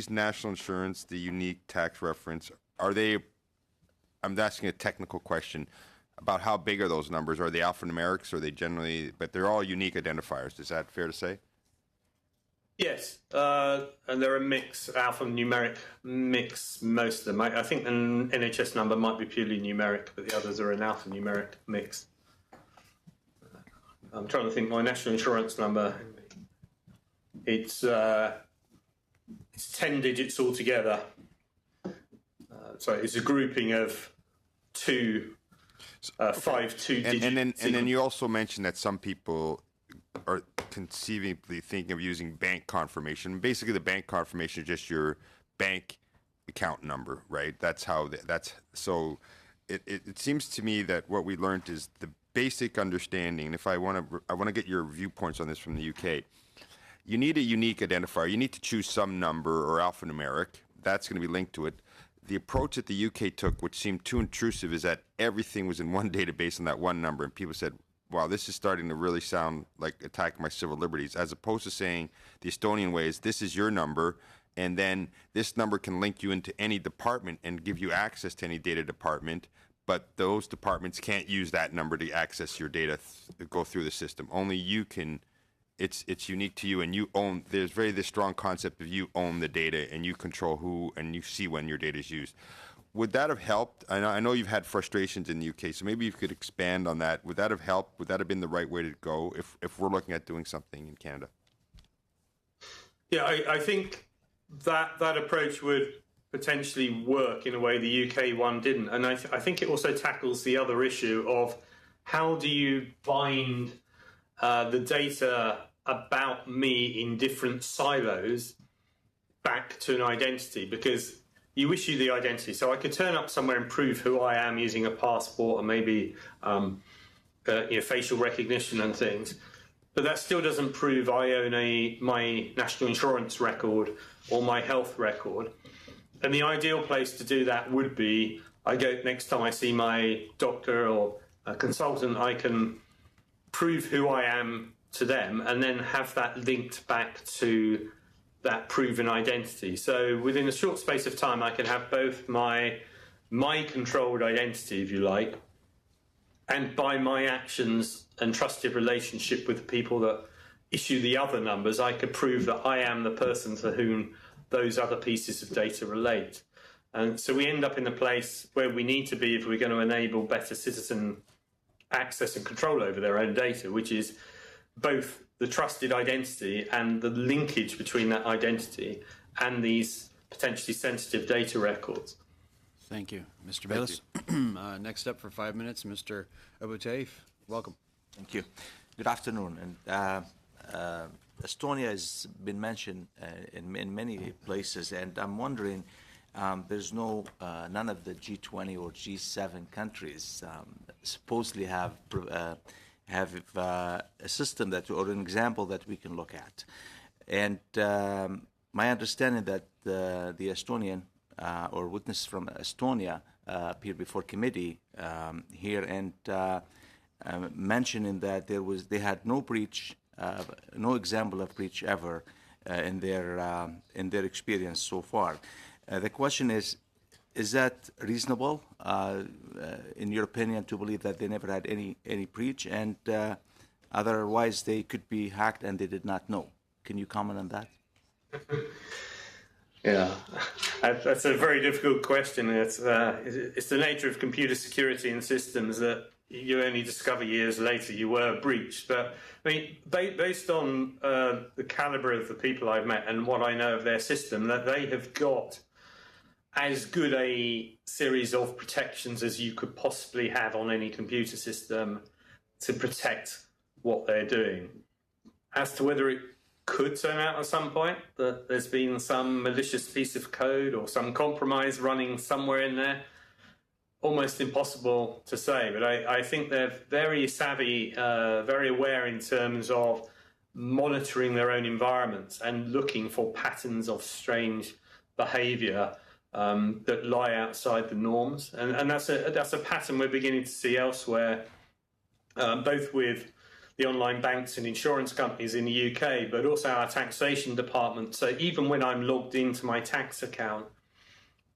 national insurance, the unique tax reference, are they, I'm asking a technical question about how big are those numbers? Are they alphanumerics? Or are they generally, but they're all unique identifiers. Is that fair to say? Yes, and they're a mix, alphanumeric mix, most of them. I think an NHS number might be purely numeric, but the others are an alphanumeric mix. I'm trying to think, my national insurance number, it's 10 digits altogether. sorry, it's a grouping of five two-digit And then you also mentioned that some people are conceivably thinking of using bank confirmation. Basically, the bank confirmation is just your bank account number, right? That's how so. It seems to me that what we learned is the basic understanding. And if I want to get your viewpoints on this from the UK. You need a unique identifier. You need to choose some number or alphanumeric. That's going to be linked to it. The approach that the UK took, which seemed too intrusive, is that everything was in one database on that one number. And people said, wow, this is starting to really sound like attacking my civil liberties, as opposed to saying the Estonian way is this is your number, and then this number can link you into any department and give you access to any data department, but those departments can't use that number to access your data, go through the system. Only you can. It's unique to you, and you own. There's this strong concept of you own the data and you control who and you see when your data is used. Would that have helped? I know you've had frustrations in the UK, so maybe you could expand on that. Would that have helped? Would that have been the right way to go if we're looking at doing something in Canada? Yeah, I think that approach would potentially work in a way the UK one didn't, and I think it also tackles the other issue of how do you bind the data about me in different silos back to an identity, because you issue the identity. So I could turn up somewhere and prove who I am using a passport and maybe facial recognition and things, but that still doesn't prove I own my national insurance record or my health record. And the ideal place to do that would be, next time I see my doctor or a consultant, I can prove who I am to them and then have that linked back to that proven identity. So within a short space of time, I can have both my controlled identity, if you like, and by my actions and trusted relationship with the people that issue the other numbers, I could prove that I am the person to whom those other pieces of data relate. And so we end up in the place where we need to be if we're going to enable better citizen access and control over their own data, which is both the trusted identity and the linkage between that identity and these potentially sensitive data records. Thank you. Mr. Bayless. Next up for 5 minutes, Mr. Abu Taif. Welcome. Thank you. Good afternoon. And Estonia has been mentioned in many places, and I'm wondering, there's none of the G20 or G7 countries supposedly have a system or an example that we can look at. And my understanding that the Estonian or witness from Estonia appeared before committee here and mentioning that they had no breach, no example of breach ever in their experience so far. The question is that reasonable, in your opinion, to believe that they never had any breach, and otherwise they could be hacked and they did not know? Can you comment on that? Yeah, that's a very difficult question. It's the nature of computer security and systems that you only discover years later you were breached. But I mean, based on the caliber of the people I've met and what I know of their system, that they have got as good a series of protections as you could possibly have on any computer system to protect what they're doing. As to whether it could turn out at some point that there's been some malicious piece of code or some compromise running somewhere in there, almost impossible to say. But I think they're very savvy, very aware in terms of monitoring their own environments and looking for patterns of strange behavior that lie outside the norms. And that's a pattern we're beginning to see elsewhere, both with the online banks and insurance companies in the UK, but also our taxation department. So even when I'm logged into my tax account,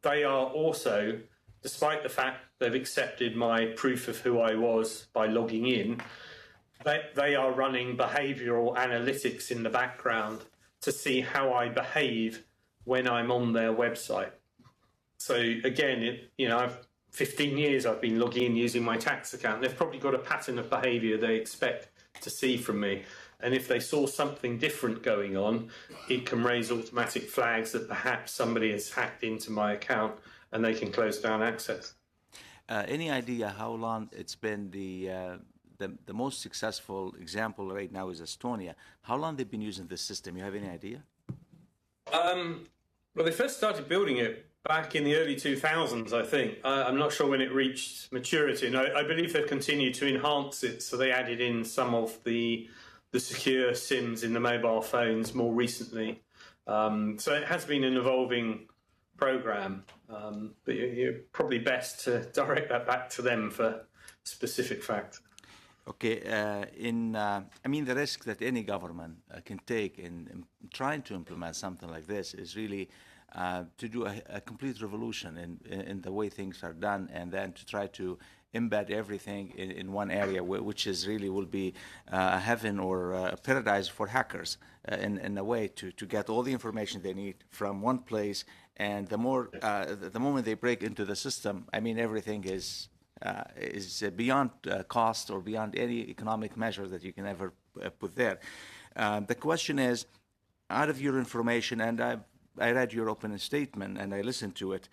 they are also, despite the fact they've accepted my proof of who I was by logging in, they are running behavioural analytics in the background to see how I behave when I'm on their website. So again, I've 15 years I've been logging in using my tax account. They've probably got a pattern of behaviour they expect to see from me. And if they saw something different going on, it can raise automatic flags that perhaps somebody has hacked into my account and they can close down access. Any idea how long it's been the most successful example right now is Estonia? How long they've been using this system? You have any idea? Well, they first started building it back in the early 2000s, I think. I'm not sure when it reached maturity, and I believe they've continued to enhance it. So they added in some of the secure SIMs in the mobile phones more recently. So it has been an evolving program, but you're probably best to direct that back to them for specific facts. Okay, I mean, the risk that any government can take in trying to implement something like this is really to do a complete revolution in the way things are done, and then to try to embed everything in one area, which is really will be a heaven or a paradise for hackers in a way to get all the information they need from one place. And the moment they break into the system, I mean, everything is beyond cost or beyond any economic measure that you can ever put there. The question is, out of your information, and I read your opening statement and I listened to it,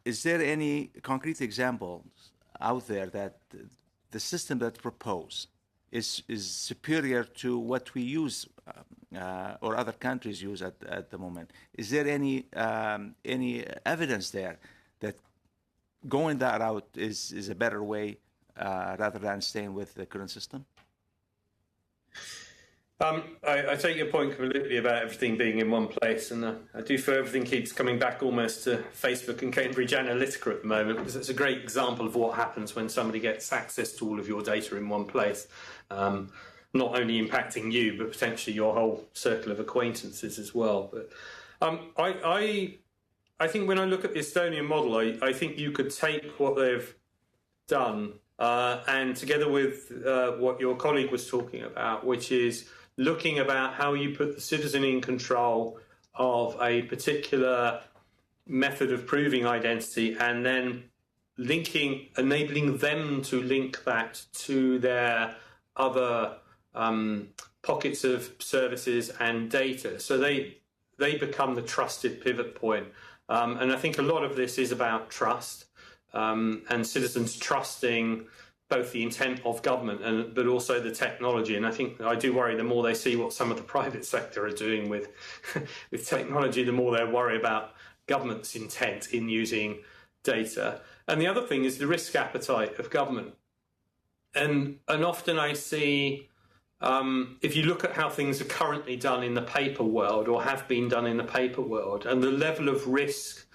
is there any concrete examples out there that the system that proposed is superior to what we use or other countries use at the moment? Is there any evidence there that going that route is a better way rather than staying with the current system? I take your point completely about everything being in one place, and I do feel everything keeps coming back almost to Facebook and Cambridge Analytica at the moment, because it's a great example of what happens when somebody gets access to all of your data in one place, not only impacting you, but potentially your whole circle of acquaintances as well. But I think when I look at the Estonian model, I think you could take what they've done and together with what your colleague was talking about, which is looking about how you put the citizen in control of a particular method of proving identity, and then enabling them to link that to their other pockets of services and data. So they become the trusted pivot point. And I think a lot of this is about trust and citizens trusting both the intent of government but also the technology. And I do worry the more they see what some of the private sector are doing with technology, the more they're worried about government's intent in using data. And the other thing is the risk appetite of government. And often I see, if you look at how things are currently done in the paper world or have been done in the paper world, and the level of risk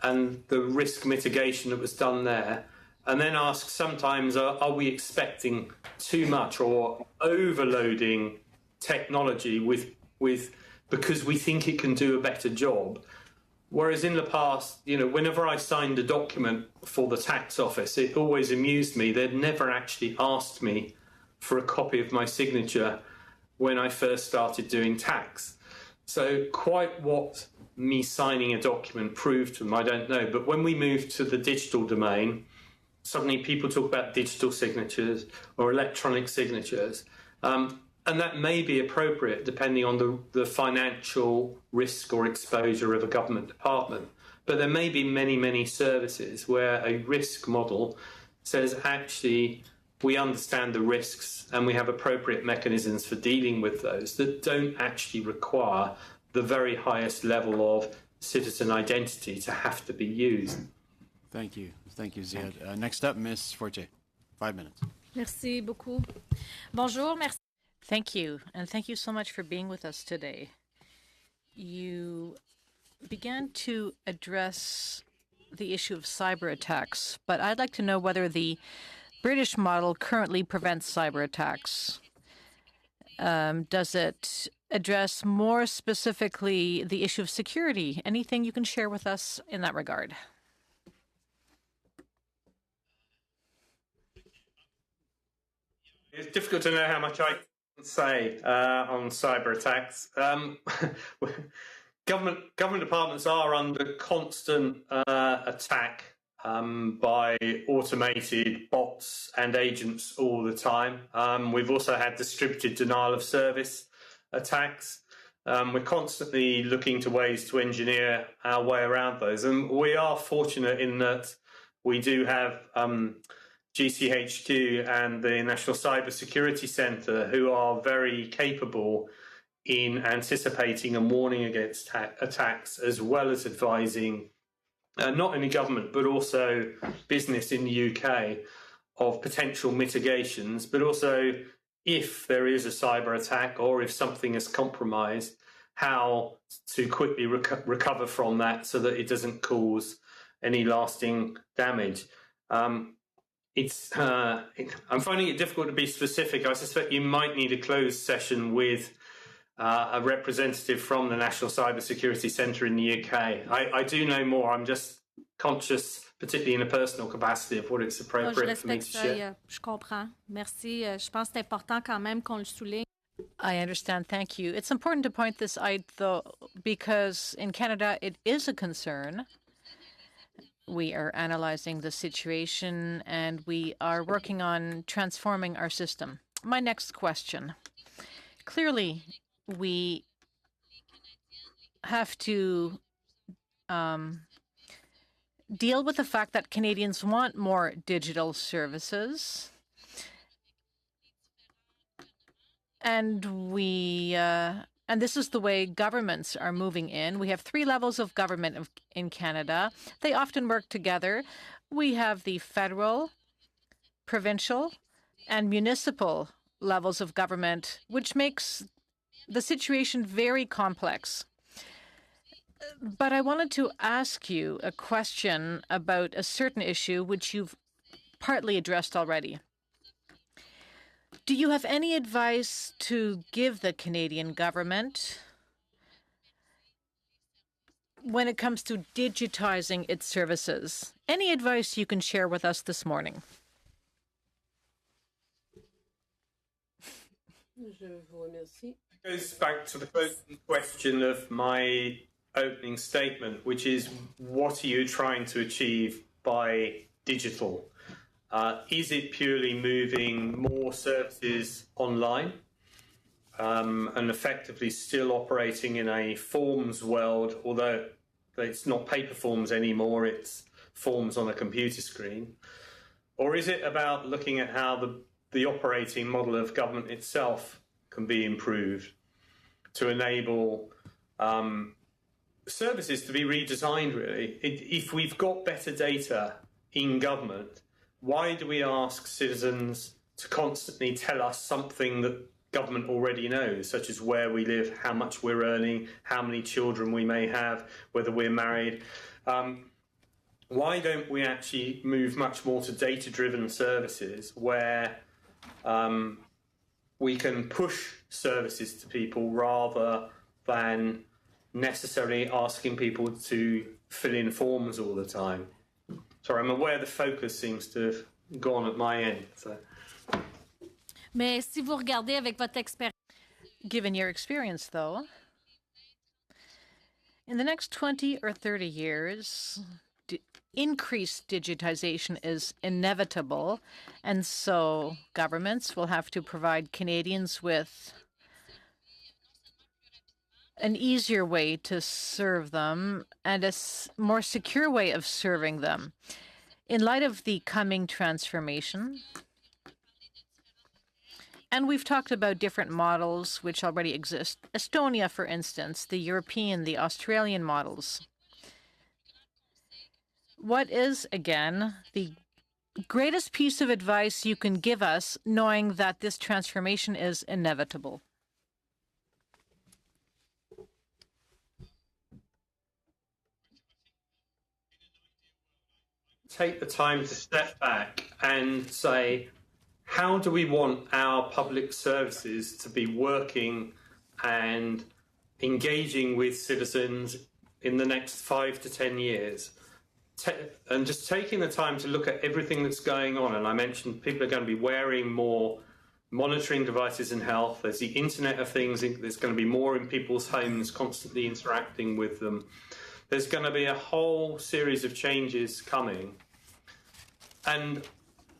and the risk mitigation that was done there, and then ask sometimes, are we expecting too much or overloading technology because we think it can do a better job? Whereas in the past, whenever I signed a document for the tax office, it always amused me. They'd never actually asked me for a copy of my signature when I first started doing tax. So quite what me signing a document proved to them, I don't know. But when we moved to the digital domain, suddenly people talk about digital signatures or electronic signatures. And that may be appropriate depending on the financial risk or exposure of a government department. But there may be many, many services where a risk model says, actually, we understand the risks and we have appropriate mechanisms for dealing with those that don't actually require the very highest level of citizen identity to have to be used. Thank you. Thank you, Ziad. Next up, Ms. Forte. 5 minutes. Merci beaucoup. Bonjour, merci. Thank you, and thank you so much for being with us today. You began to address the issue of cyber attacks, but I'd like to know whether the British model currently prevents cyber attacks. Does it address more specifically the issue of security? Anything you can share with us in that regard? It's difficult to know how much I can say on cyber attacks. Government departments are under constant attack by automated bots and agents all the time. We've also had distributed denial of service attacks. We're constantly looking to ways to engineer our way around those. And we are fortunate in that we do have GCHQ and the National Cyber Security Centre, who are very capable in anticipating and warning against attacks, as well as advising not only government but also business in the UK of potential mitigations, but also if there is a cyber attack or if something is compromised, how to quickly recover from that so that it doesn't cause any lasting damage. I'm finding it difficult to be specific. I suspect you might need a closed session with a representative from the National Cyber Security Centre in the UK. I do know more. I'm just conscious, particularly in a personal capacity, of what it's Je appropriate for me respecte to ça, share. je comprends. Merci. Je pense que c'est important quand même qu'on le souligne. I understand. Thank you. It's important to point this out, though, because in Canada, it is a concern. We are analyzing the situation and we are working on transforming our system. My next question. Clearly, we have to deal with the fact that Canadians want more digital services. And and this is the way governments are moving in. We have 3 levels of government in Canada. They often work together. We have the federal, provincial, and municipal levels of government, which makes the situation very complex. But I wanted to ask you a question about a certain issue which you've partly addressed already. Do you have any advice to give the Canadian government when it comes to digitizing its services? Any advice you can share with us this morning? It goes back to the closing question of my opening statement, which is, what are you trying to achieve by digital? Is it purely moving more services online and effectively still operating in a forms world, although it's not paper forms anymore, it's forms on a computer screen? Or is it about looking at how the operating model of government itself can be improved to enable services to be redesigned, really? If we've got better data in government, why do we ask citizens to constantly tell us something that government already knows, such as where we live, how much we're earning, how many children we may have, whether we're married? Why don't we actually move much more to data-driven services where we can push services to people rather than necessarily asking people to fill in forms all the time? Sorry, I'm aware the focus seems to have gone at my end. So. Mais si vous regardez avec votre expérience, Given your experience, though, in the next 20 or 30 years, increased digitization is inevitable, and so governments will have to provide Canadians with an easier way to serve them and a more secure way of serving them. In light of the coming transformation, and we've talked about different models which already exist, Estonia, for instance, the European, the Australian models. What is, again, the greatest piece of advice you can give us, knowing that this transformation is inevitable? Take the time to step back and say, how do we want our public services to be working and engaging with citizens in the next 5 to 10 years? And just taking the time to look at everything that's going on. And I mentioned people are going to be wearing more monitoring devices in health. There's the Internet of Things. There's going to be more in people's homes, constantly interacting with them. There's going to be a whole series of changes coming. And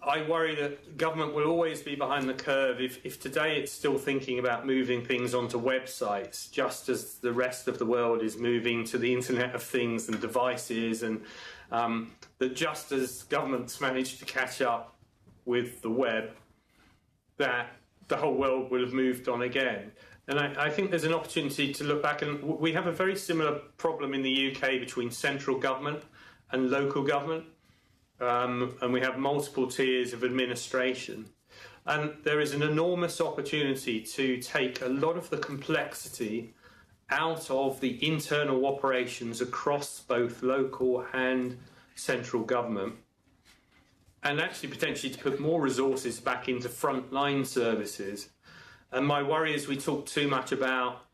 I worry that government will always be behind the curve if today it's still thinking about moving things onto websites, just as the rest of the world is moving to the Internet of Things and devices, and that just as governments managed to catch up with the web, that the whole world will have moved on again. And I think there's an opportunity to look back, and we have a very similar problem in the UK between central government and local government. And we have multiple tiers of administration. And there is an enormous opportunity to take a lot of the complexity out of the internal operations across both local and central government, and actually potentially to put more resources back into frontline services. And my worry is we talk too much about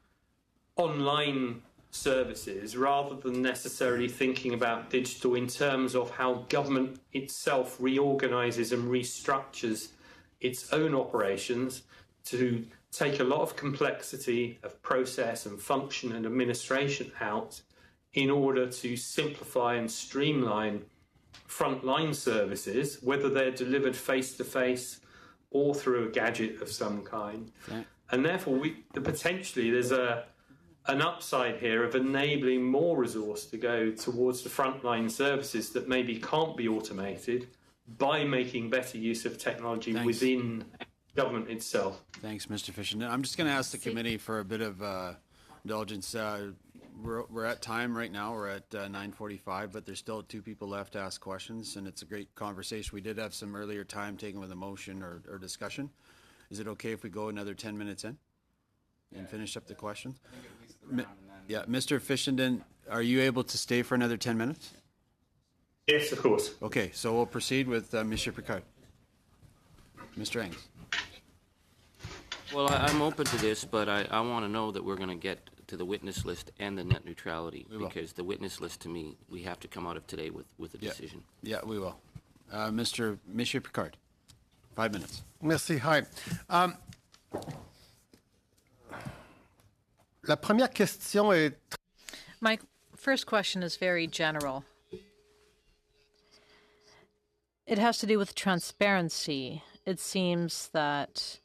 online services rather than necessarily thinking about digital in terms of how government itself reorganises and restructures its own operations to take a lot of complexity of process and function and administration out in order to simplify and streamline frontline services, whether they're delivered face-to-face or through a gadget of some kind. Okay. And therefore, potentially there's an upside here of enabling more resource to go towards the frontline services that maybe can't be automated by making better use of technology Thanks. within government itself. Thanks, Mr. Fishenden. I'm just going to ask the committee for a bit of indulgence. We're at time right now. We're at 9:45, but there's still 2 people left to ask questions, and it's a great conversation. We did have some earlier time taken with a motion or discussion. Is it okay if we go another 10 minutes in and finish up the questions? Yeah, Mr. Fishenden, are you able to stay for another 10 minutes? Yes, of course. Okay, so we'll proceed with Monsieur Picard. Mr. Engs. Well, I'm open to this, but I want to know that we're going to get to the witness list and the net neutrality, because the witness list, to me, we have to come out of today with a decision. Yeah, we will. Monsieur Picard, 5 minutes. Merci. Hi. La première question est... My first question is very general. It has to do with transparency. It seems that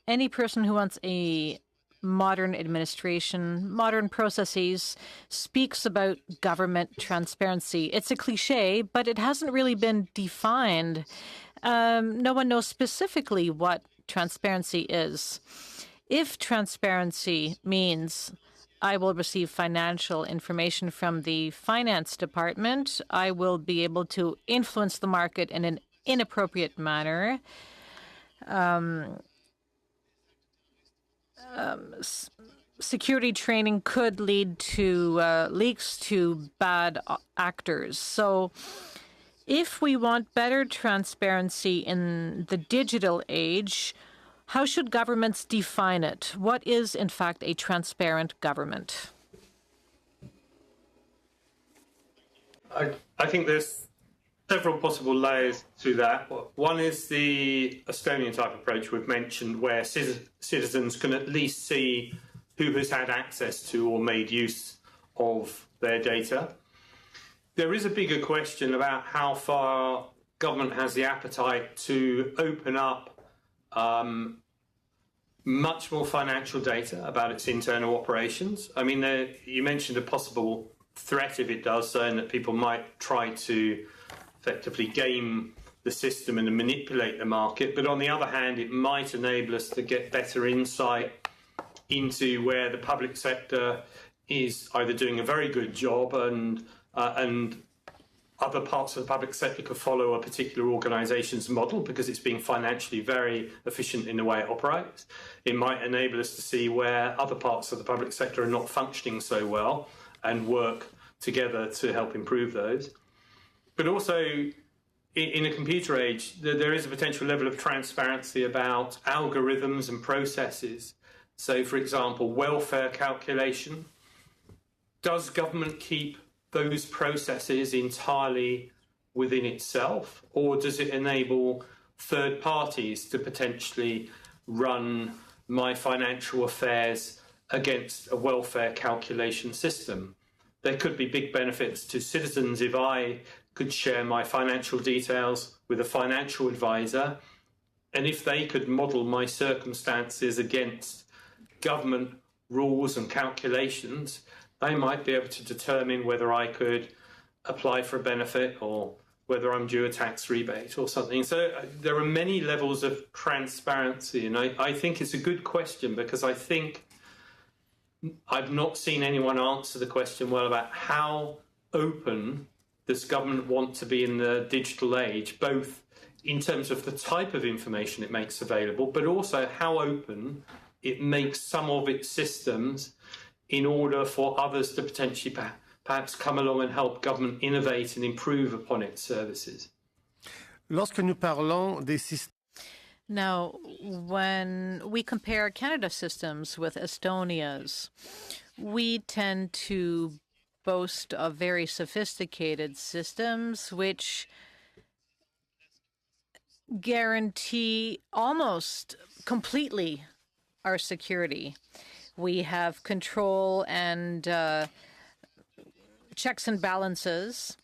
any person who wants a modern administration, modern processes, speaks about government transparency. It's a cliche, but it hasn't really been defined. No one knows specifically what transparency is. If transparency means I will receive financial information from the finance department, I will be able to influence the market in an inappropriate manner. Security training could lead to leaks to bad actors. So if we want better transparency in the digital age, how should governments define it? What is, in fact, a transparent government? I think there's several possible layers to that. One is the Estonian type approach we've mentioned, where citizens can at least see who has had access to or made use of their data. There is a bigger question about how far government has the appetite to open up much more financial data about its internal operations. I mean, you mentioned a possible threat if it does, saying that people might try to effectively game the system and manipulate the market. But on the other hand, it might enable us to get better insight into where the public sector is either doing a very good job and other parts of the public sector could follow a particular organisation's model because it's being financially very efficient in the way it operates. It might enable us to see where other parts of the public sector are not functioning so well and work together to help improve those. But also, in a computer age, there is a potential level of transparency about algorithms and processes. So, for example, welfare calculation. Does government keep those processes entirely within itself, or does it enable third parties to potentially run my financial affairs against a welfare calculation system? There could be big benefits to citizens if I could share my financial details with a financial advisor, and if they could model my circumstances against government rules and calculations, they might be able to determine whether I could apply for a benefit or whether I'm due a tax rebate or something. So there are many levels of transparency, and I think it's a good question, because I think I've not seen anyone answer the question well about how open does government want to be in the digital age, both in terms of the type of information it makes available, but also how open it makes some of its systems in order for others to potentially perhaps come along and help government innovate and improve upon its services. Lorsque nous parlons des systèmes, Now, when we compare Canada's systems with Estonia's, we tend to boast of very sophisticated systems which guarantee almost completely our security. We have control and checks and balances,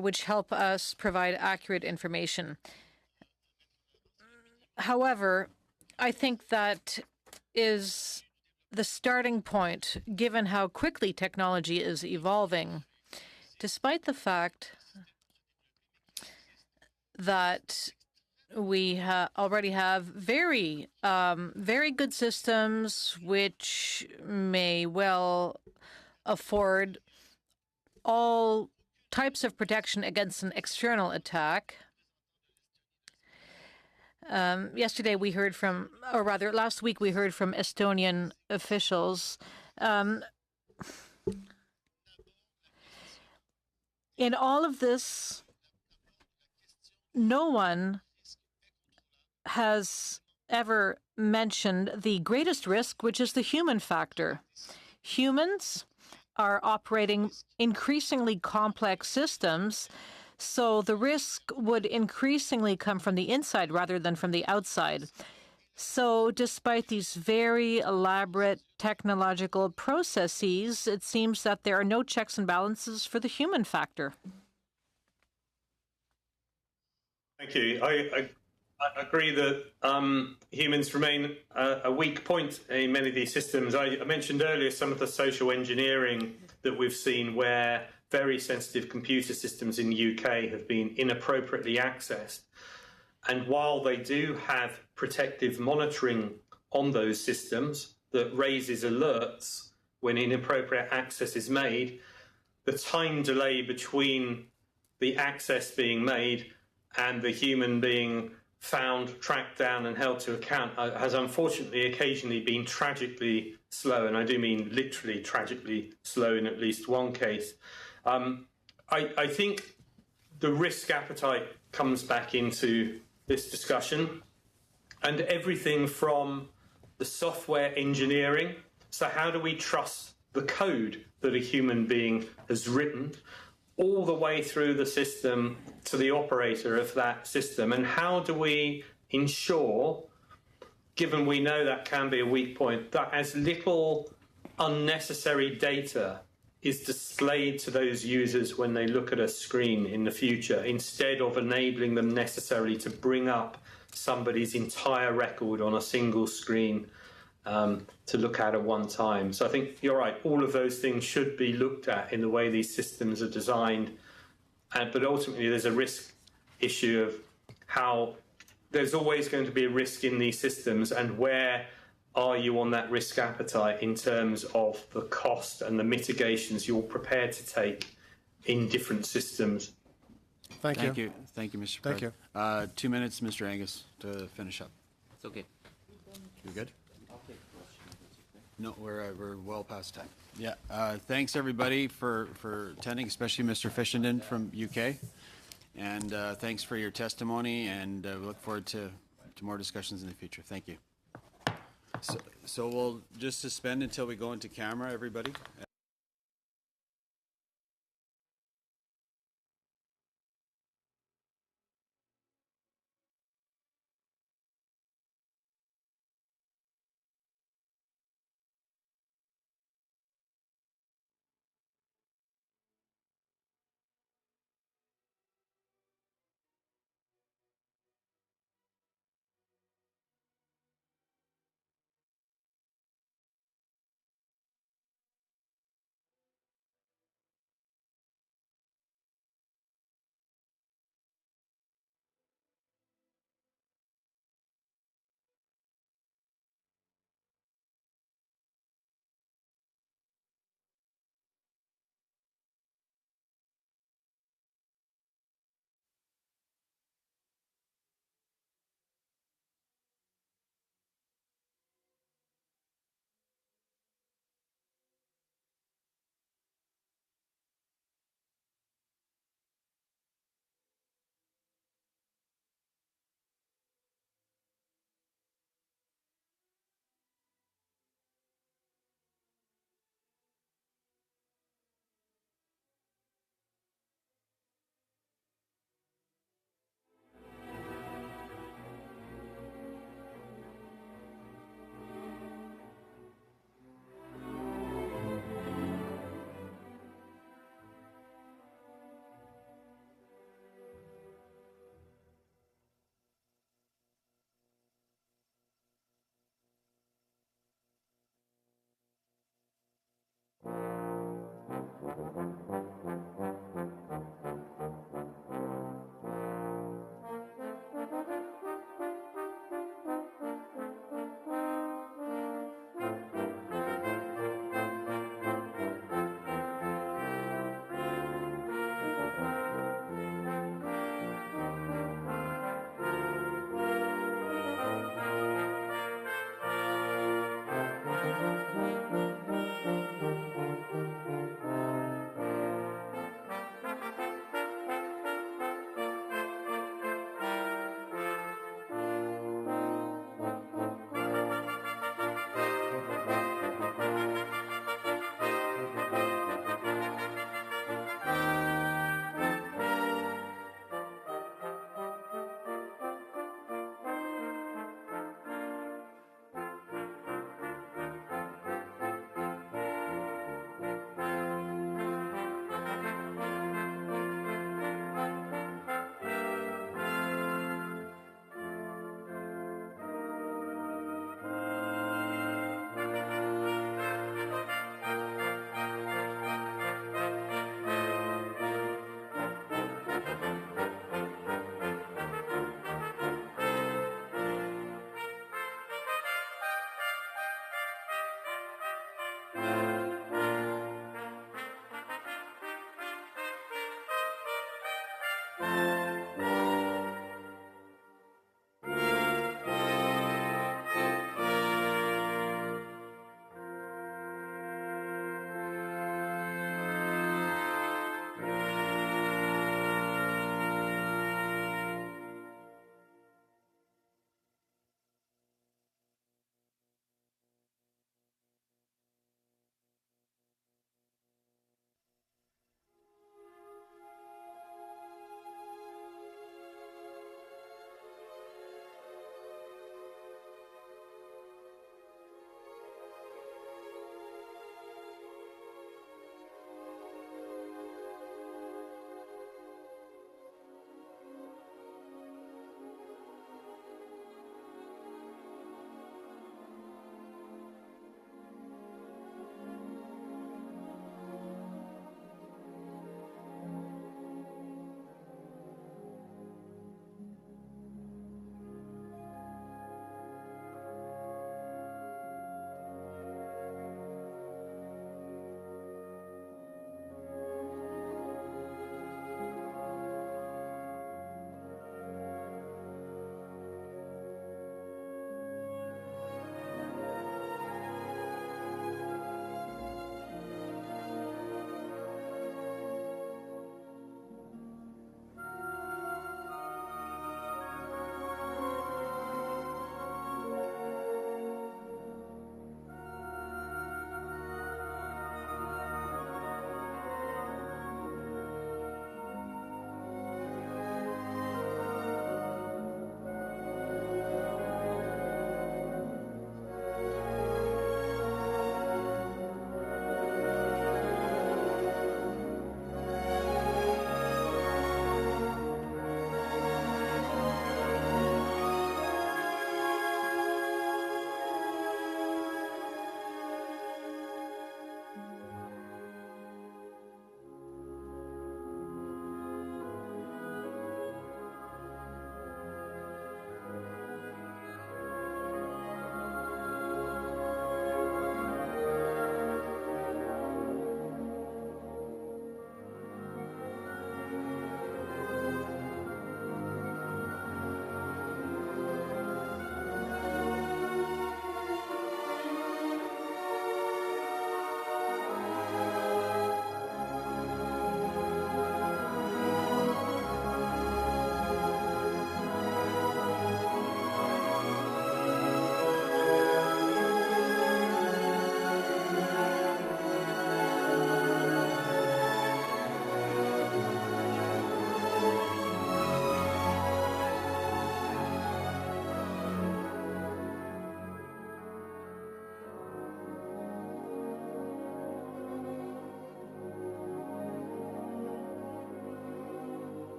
which help us provide accurate information. However, I think that is the starting point, given how quickly technology is evolving, despite the fact that we already have very good systems which may well afford all types of protection against an external attack. Yesterday we heard from, or rather last week we heard from Estonian officials. In all of this, no one has ever mentioned the greatest risk, which is the human factor. Humans are operating increasingly complex systems, so the risk would increasingly come from the inside rather than from the outside. So despite these very elaborate technological processes, it seems that there are no checks and balances for the human factor. Thank you. I agree that humans remain a weak point in many of these systems. I mentioned earlier some of the social engineering that we've seen where very sensitive computer systems in the UK have been inappropriately accessed. And while they do have protective monitoring on those systems that raises alerts when inappropriate access is made, the time delay between the access being made and the human being found, tracked down and held to account has unfortunately occasionally been tragically slow, and I do mean literally tragically slow in at least one case. I think the risk appetite comes back into this discussion, and everything from the software engineering, so how do we trust the code that a human being has written, all the way through the system to the operator of that system, and how do we ensure, given we know that can be a weak point, that as little unnecessary data is displayed to those users when they look at a screen in the future, instead of enabling them necessarily to bring up somebody's entire record on a single screen to look at one time. So I think you're right, all of those things should be looked at in the way these systems are designed. But ultimately there's a risk issue of how there's always going to be a risk in these systems, and where are you on that risk appetite in terms of the cost and the mitigations you're prepared to take in different systems. Thank you. Thank you, Mr. Thank President. 2 minutes, Mr. Angus, to finish up. It's okay. You good? No, we're well past time. Yeah. Thanks everybody for attending, especially Mr. Fishenden from UK, and thanks for your testimony. And we look forward to more discussions in the future. Thank you. So we'll just suspend until we go into camera, everybody.